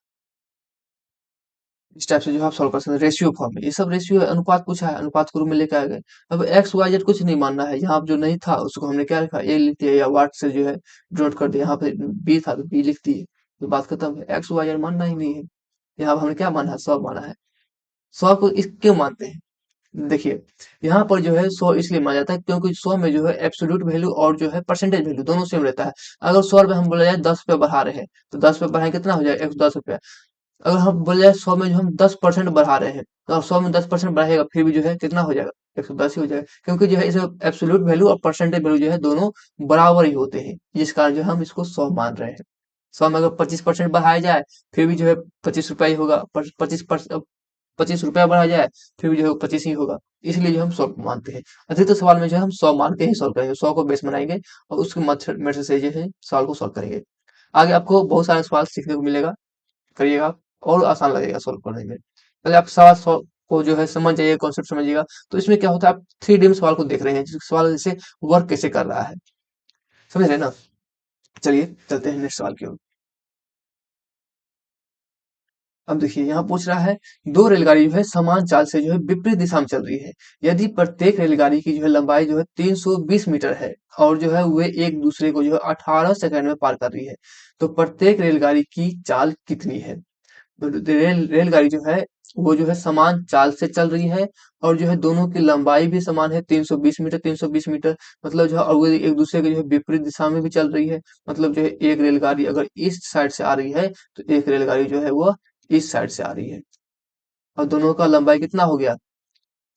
इस टाइप से जो है आप सॉल्व कर सकते हैं रेशियो फॉर्म में। ये सब रेशियो है, अनुपात पूछा है, अनुपात के रूप में लेके आ गए। अब एक्स वाई जेड कुछ नहीं मानना है, यहाँ जो नहीं था उसको हमने क्या लिखा, ए लिख दिया, या वाट से जो है डिनोट कर दिया। यहाँ पे बी था तो बी लिख दिए, तो बात खत्म है। एक्स वाई जेड मानना ही नहीं है, यहाँ पे हमने क्या माना है, 100 माना है। 100 को इस क्यों मानते हैं, देखिए यहाँ पर जो है 100 इसलिए माना जाता है क्योंकि 100 में जो है एब्सोल्यूट वैल्यू और जो है परसेंटेज वैल्यू दोनों सेम रहता है। अगर 100 रुपए हम बोला जाए 10 रुपए बढ़ा रहे हैं, तो 10 रुपए बढ़ाएं कितना हो जाएगा, 110 रुपया। अगर हम बोले जाए 100 में जो हम 10% बढ़ा रहे हैं, तो 100 में 10% बढ़ाएगा फिर भी जो है कितना हो जाएगा, 110 ही हो जाएगा, क्योंकि जो है इसमें एब्सोल्यूट वैल्यू और परसेंटेज वैल्यू जो है दोनों बराबर ही होते हैं, जिस कारण जो है हम इसको 100 मान रहे हैं। 100 में अगर 25% बढ़ाया जाए फिर भी जो है 25 रुपया ही होगा, 25 रुपया बढ़ाया जाए फिर भी जो है 25 ही होगा। इसलिए जो हम 100 मानते हैं। अधिकतर सवाल में जो है हम 100 मान के ही सॉल्व करेंगे, 100 को बेस बनाएंगे और उसके मेथड से जो है सवाल को सॉल्व करेंगे। आगे आपको बहुत सारे सवाल सीखने को मिलेगा, करिएगा आप, और आसान लगेगा सॉल्व करने में। पहले आप सवाल को जो है समझ जाइए, कॉन्सेप्ट समझिएगा। तो इसमें क्या होता है, आप 3D में सवाल को देख रहे हैं, जिस सवाल जैसे वर्क कैसे कर रहा है, समझ रहे हैं ना। चलिए चलते हैं नेक्स्ट सवाल की ओर। अब देखिए यहाँ पूछ रहा है, दो रेलगाड़ी जो है समान चाल से जो है विपरीत दिशा में चल रही है। यदि प्रत्येक रेलगाड़ी की जो है लंबाई जो है 320 मीटर है, और जो है वे एक दूसरे को जो है 18 सेकंड में पार कर रही है, तो प्रत्येक रेलगाड़ी की चाल कितनी है। तो रेलगाड़ी जो है वो जो है समान चाल से चल रही है, और जो है दोनों की लंबाई भी समान है 320 मीटर 320 मीटर, मतलब जो है, और वो एक दूसरे के जो है विपरीत दिशा में भी चल रही है। मतलब जो है एक रेलगाड़ी अगर इस साइड से आ रही है, तो एक रेलगाड़ी जो है वो इस साइड से आ रही है, और दोनों का लंबाई कितना हो गया,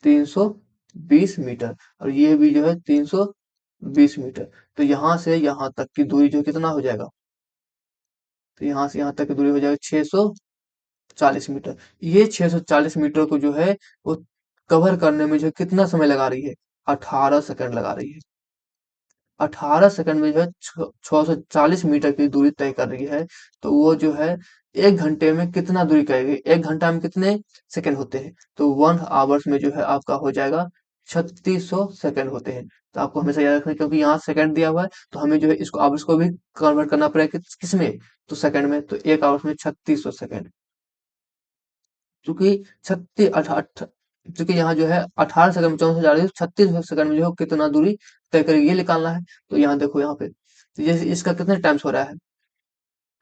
320 मीटर, और ये भी जो है 320 मीटर। तो यहाँ से यहाँ तक की दूरी जो कितना हो जाएगा, तो यहाँ से यहाँ तक की दूरी हो जाएगा 640 मीटर। ये 640 मीटर को जो है वो कवर करने में जो है कितना समय लगा रही है, 18 सेकंड लगा रही है। 18 सेकंड में जो है 640 मीटर की दूरी तय कर रही है, तो वो जो है 1 घंटे में कितना दूरी करेगी, 1 घंटा में कितने सेकंड होते हैं, तो 1 आवर्स में जो है आपका हो जाएगा 3600 सेकंड होते हैं। तो आपको हमेशा याद रखना है, क्योंकि यहाँ सेकंड दिया हुआ है, तो हमें जो है इसको आवर्स को भी कन्वर्ट करना पड़ेगा किस में, तो सेकंड में। तो 1 आवर्स में 3600 सेकंड, चूंकि छत्तीस अठारह, चूंकि यहाँ जो है 18 सेकंड में 64 जा रही है, 36 सेकंड में जो है कितना दूरी तय करेगी, ये निकालना है। तो यहाँ देखो यहाँ पे, तो जैसे इसका कितने टाइम्स हो रहा है,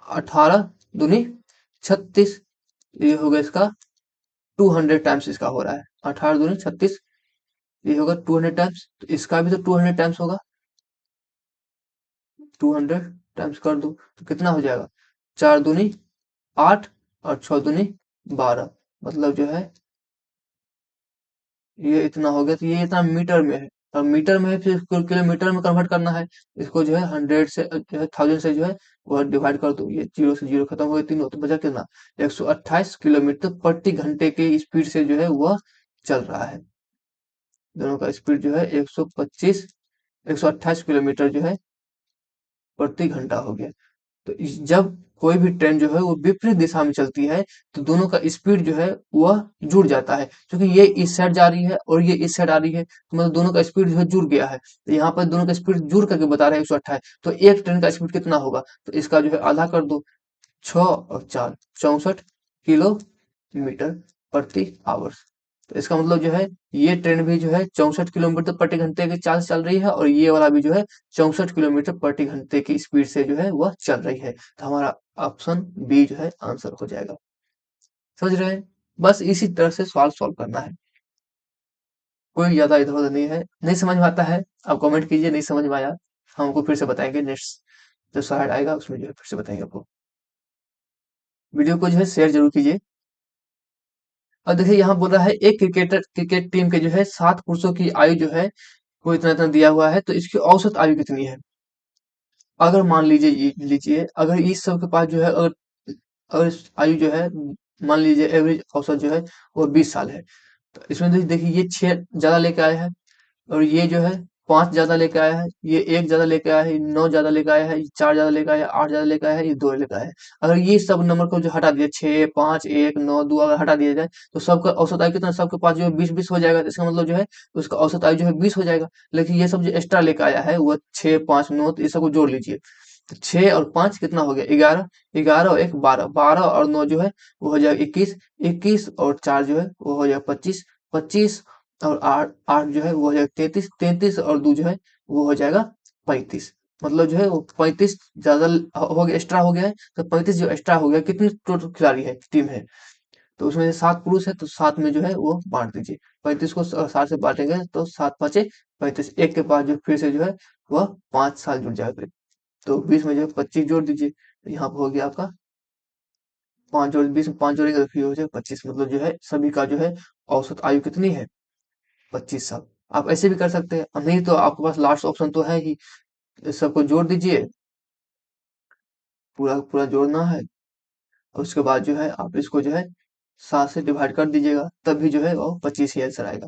18 दूनी 36, ये हो गया इसका 200 टाइम्स इसका हो रहा है, 18 दूनी 36, ये होगा 200 टाइम्स। तो इसका भी तो 200 टाइम्स होगा, 200 टाइम्स कर दो तो कितना हो जाएगा, 4 दूनी 8 और 6 दूनी 12, मतलब जो है ये इतना हो गया। तो ये इतना मीटर में है, और मीटर में है फिर इसको किलोमीटर में कन्वर्ट करना है। इसको जो है 100 से जो है 1000 से जो है वह डिवाइड कर दो, ये जीरो से जीरो खत्म हो गए तीनों, तो बचा कितना, 128 किलोमीटर प्रति घंटे के स्पीड से जो है वह चल रहा है। दोनों का स्पीड जो है 128 किलोमीटर जो है प्रति घंटा हो गया। तो जब कोई भी ट्रेन जो है वो विपरीत दिशा में चलती है, तो दोनों का स्पीड जो है वह जुड़ जाता है, क्योंकि ये इस साइड जा रही है और ये इस साइड आ रही है, तो मतलब दोनों का स्पीड जो है जुड़ गया है। तो यहाँ पर दोनों का स्पीड जुड़ करके बता रहा है 128, तो एक ट्रेन का स्पीड कितना होगा, तो इसका जो है आधा कर दो, 6 और 4 64 किलोमीटर प्रति आवर्स। तो इसका मतलब जो है ये ट्रेन भी जो है 64 किलोमीटर प्रति घंटे की चाल से चल रही है, और ये वाला भी जो है 64 किलोमीटर प्रति घंटे की स्पीड से जो है वह चल रही है। तो हमारा ऑप्शन बी जो है आंसर हो जाएगा। समझ रहे हैं? बस इसी तरह से सवाल सॉल्व करना है, कोई ज्यादा इधर उधर नहीं है। नहीं समझ में आता है आप कमेंट कीजिए, नहीं समझ में आया हमको फिर से बताएंगे, नेक्स्ट जो स्लाइड आएगा उसमें जो है फिर से बताएंगे आपको। वीडियो को जो है शेयर जरूर कीजिए। और देखिए यहाँ बोल रहा है एक क्रिकेट टीम के जो है 7 पुरुषों की आयु जो है वो इतना इतना दिया हुआ है, तो इसकी औसत आयु कितनी है? अगर मान लीजिए अगर इस सब के पास जो है, अगर अगर आयु जो है मान लीजिए एवरेज औसत जो है वो 20 साल है, तो इसमें देखिए ये 6 ज्यादा लेके आया है, और ये जो है 5 ज्यादा लेके आया है, ये 1 ज्यादा लेके आया है, 9 ज्यादा लेके आया है, ये 4 ज्यादा लेके आया है, 8 ज्यादा लेके आया है, ये 2 लेके आया है। अगर ये सब नंबर को जो हटा दिया, 6, 5, 1, 9, 2 अगर हटा दिया जाए, तो सबका औसत आयु कितना? सबके पास जो है 20-20 हो जाएगा। तो इसका मतलब जो है उसका औसत आयु जो है 20 हो जाएगा। लेकिन ये सब जो एक्स्ट्रा लेके आया है वो 6, 5, 9, तो ये सबको जोड़ लीजिए। तो 6 और 5 कितना हो गया? 11, 11 और 1 12, 12 और 9 जो है वो हो जाएगा 21, 21 और 4 जो है वो हो जाएगा 25, 25 और 8 8 जो है वो हो जाएगा 33, 33 और 2 जो है वो हो जाएगा 35। मतलब जो है वो 35 ज्यादा हो गया, एक्स्ट्रा हो गया है। तो 35 जो एक्स्ट्रा हो गया, कितनी टोटल खिलाड़ी है, टीम है? तो उसमें से 7 पुरुष है, तो 7 में जो है वो बांट दीजिए। 35 को 7 से बांटेंगे तो 7 पाँचे 35, एक के पास जो फिर से जो है वह 5 साल जुड़ जाएगा। तो 20 में जो है 25 जोड़ दीजिए, तो यहाँ पे हो गया आपका 5 जोड़ 20 में 5 जोड़ेंगे तो फिर हो जाएगा 25। मतलब जो है सभी का जो है औसत आयु कितनी है? 25 साल। आप ऐसे भी कर सकते हैं, नहीं तो आपके पास लास्ट ऑप्शन तो है ही, इस सबको जोड़ दीजिए, पूरा पूरा जोड़ना है। और उसके बाद जो है आप इसको जो है 7 से डिवाइड कर दीजिएगा, तब भी जो है वो 25 ही आंसर आएगा।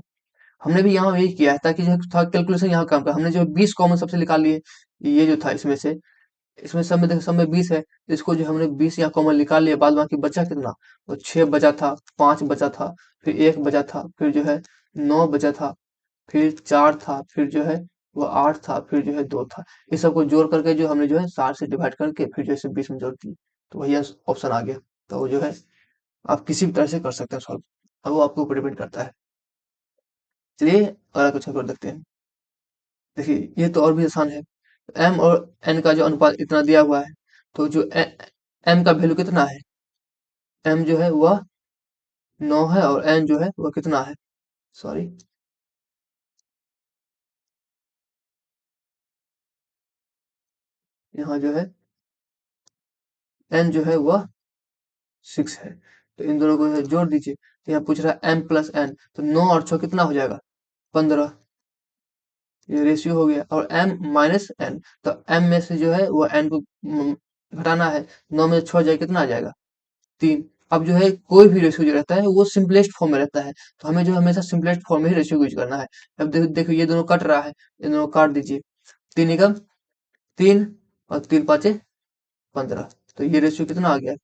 हमने भी यहाँ यही किया है, ताकि जो है थोड़ा कैलकुलेशन यहाँ काम का, हमने जो 20 कॉमन सबसे निकाल लिए, ये जो था इसमें से, इसमें सब में देखो, सब में 20 है, तो इसको जो हमने 20 यहाँ कॉमन निकाल लिया, बाद बाकी बचा कितना? वो 6 बचा था, 5 बचा था, फिर 1 बचा था, फिर जो है 9 बचा था, फिर 4 था, फिर जो है वो 8 था, फिर जो है 2 था। इस सबको जोड़ करके जो हमने जो है 60 से डिवाइड करके फिर जो है 20 में जोड़ दिए, तो वही ऑप्शन आ गया। तो वो जो है आप किसी भी तरह से कर सकते हैं सॉल्व, अब वो आपके ऊपर डिपेंड करता है। चलिए अगला क्वेश्चन कर देखते हैं। देखिए ये तो और भी आसान है। एम और एन का जो अनुपात इतना दिया हुआ है, तो जो एम का वैल्यू कितना है? एम जो है वह 9 है, और एन जो है वह कितना है? सॉरी, यहाँ जो है एन जो है वह 6 है। तो इन दोनों को जोड़ दीजिए, तो यहाँ पूछ रहा है एम प्लस एन, तो 9 और 6 कितना हो जाएगा? 15। ये रेशियो हो गया। और m माइनस n, तो m में से जो है वो n को घटाना है। 9 में से 6 जाए कितना आ जाएगा? 3। अब जो है कोई भी रेशियो जो रहता है वो सिंपलेस्ट फॉर्म में रहता है, तो हमें जो है हमेशा सिंपलेस्ट फॉर्म में ही रेशियो यूज करना है। अब देखो देखो ये दोनों कट रहा है, ये दोनों काट दीजिए। 3 एकम 3 और 3 पाँचे 15, तो ये रेशियो कितना आ गया?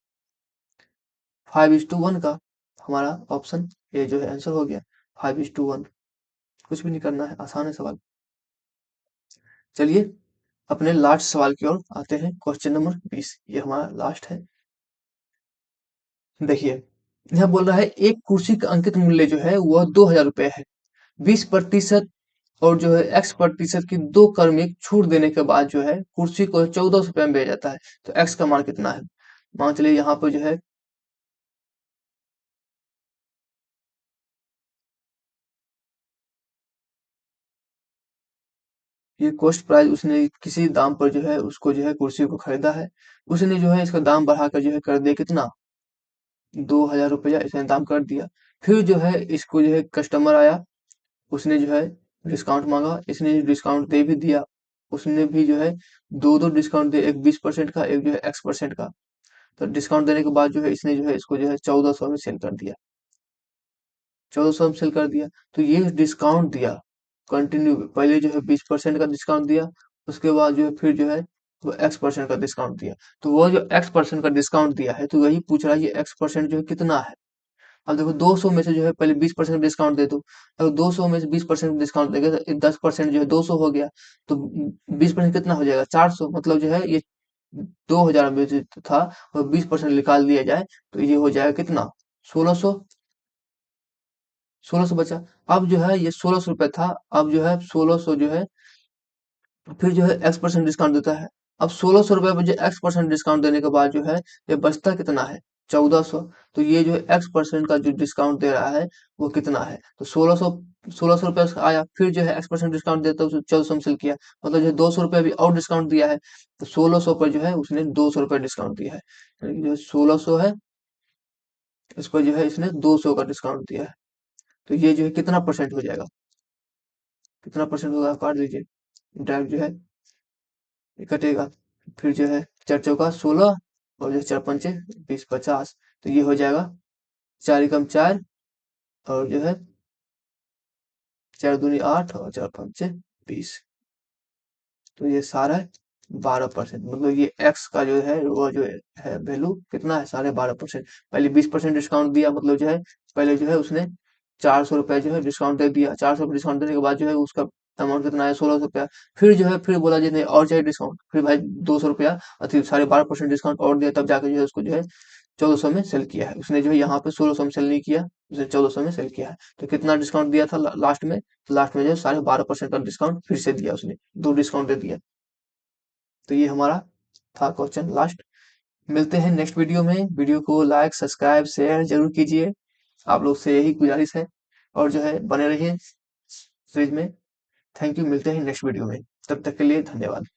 5:1 का। हमारा ऑप्शन ए जो है आंसर हो गया 5:1। कुछ भी नहीं करना है, आसान है सवाल। चलिए अपने लास्ट सवाल की ओर आते हैं, क्वेश्चन नंबर 20, ये हमारा लास्ट है। देखिए यह बोल रहा है एक कुर्सी का अंकित मूल्य जो है वह 2,000 रुपए है। 20% और जो है x% की दो क्रमिक छूट देने के बाद जो है कुर्सी को 1400 रुपए में बेचा जाता है। तो x का मान कितना है? मान चलिए यहाँ पर जो है ये कॉस्ट प्राइस, उसने किसी दाम पर जो है उसको जो है कुर्सी को खरीदा है, उसने जो है इसका दाम बढ़ाकर जो है कर दिया कितना? 2,000 रुपया इसने दाम कर दिया। फिर जो है इसको जो है कस्टमर आया, उसने जो है डिस्काउंट मांगा, इसने डिस्काउंट दे भी दिया। उसने भी जो है दो दो डिस्काउंट दे, एक 20% का, एक जो है x% का। तो डिस्काउंट देने के बाद जो है इसने जो है इसको जो है 1400 में सेल कर दिया, 1400 में सेल कर दिया। तो ये डिस्काउंट दिया कंटिन्यू, पहले जो है 20% का डिस्काउंट दिया, उसके बाद जो है फिर जो है वो x% का डिस्काउंट दिया। तो वो जो x% का डिस्काउंट दिया है, तो वही पूछ रहा है ये x% जो है कितना है। अब देखो 200 में से जो है पहले 20% डिस्काउंट दे दो। अगर 200 में से 20% डिस्काउंट देंगे तो 10% जो है 200 हो गया। तो 20% कितना हो जाएगा? 400। मतलब जो है ये 2,000 में जो था वो 20% निकाल दिया जाए, तो ये हो जाएगा कितना? 1600। 1600 बचा। अब जो है ये 1600 रुपए था, अब जो है 1600 जो है फिर जो है एक्स परसेंट डिस्काउंट देता है। अब 1600 रुपए पे जो एक्स परसेंट डिस्काउंट देने के बाद जो है ये बचता कितना है, 1400। तो ये जो है एक्स परसेंट का जो डिस्काउंट दे रहा है वो कितना है, तो 1600 रुपए उसका आया, फिर जो है एक्स परसेंट डिस्काउंट देता है उसने 1400 में सेल किया, मतलब जो है 200 रुपए अभी और डिस्काउंट दिया है, तो 1600 पर जो है उसने 200 रुपए डिस्काउंट दिया है, यानी कि जो 1600 है इस पर जो है इसने 200 का डिस्काउंट दिया है। तो ये जो है कितना परसेंट हो जाएगा, कितना परसेंट होगा, काट दीजिए, डायरेक्ट जो है ये कटेगा। फिर जो है चार चौका 16 और जो चार पंचे 20, 50, तो ये हो जाएगा 4 एकम 4 और जो है 4 दूनी 8 और 4 पंचे 20। तो ये सारा 12%, मतलब ये एक्स का जो है वो जो है वैल्यू कितना है, 12.5%। पहले 20% डिस्काउंट दिया, मतलब जो है पहले जो है उसने 400 रुपए जो है डिस्काउंट दे दिया, 400 डिस्काउंट देने के बाद जो है उसका अमाउंट कितना है, 1600 रुपया। फिर जो है फिर बोला जी नहीं और चाहिए डिस्काउंट, फिर भाई 200 रुपया अति 12.5% डिस्काउंट और दिया, तब जाके जो है उसको जो है 1400 में सेल किया है उसने, जो है यहाँ पे 1600 में सेल नहीं किया, उसने 1400 में सेल किया है। तो कितना डिस्काउंट दिया था लास्ट में, तो लास्ट में जो है 12.5% का डिस्काउंट फिर से दिया उसने, दो डिस्काउंट दे दिया। तो ये हमारा था क्वेश्चन लास्ट। मिलते हैं नेक्स्ट वीडियो में, वीडियो को लाइक सब्सक्राइब शेयर जरूर कीजिए, आप लोग से यही गुजारिश है, और जो है बने रहिए सीरीज में। थैंक यू, मिलते हैं नेक्स्ट वीडियो में, तब तक के लिए धन्यवाद।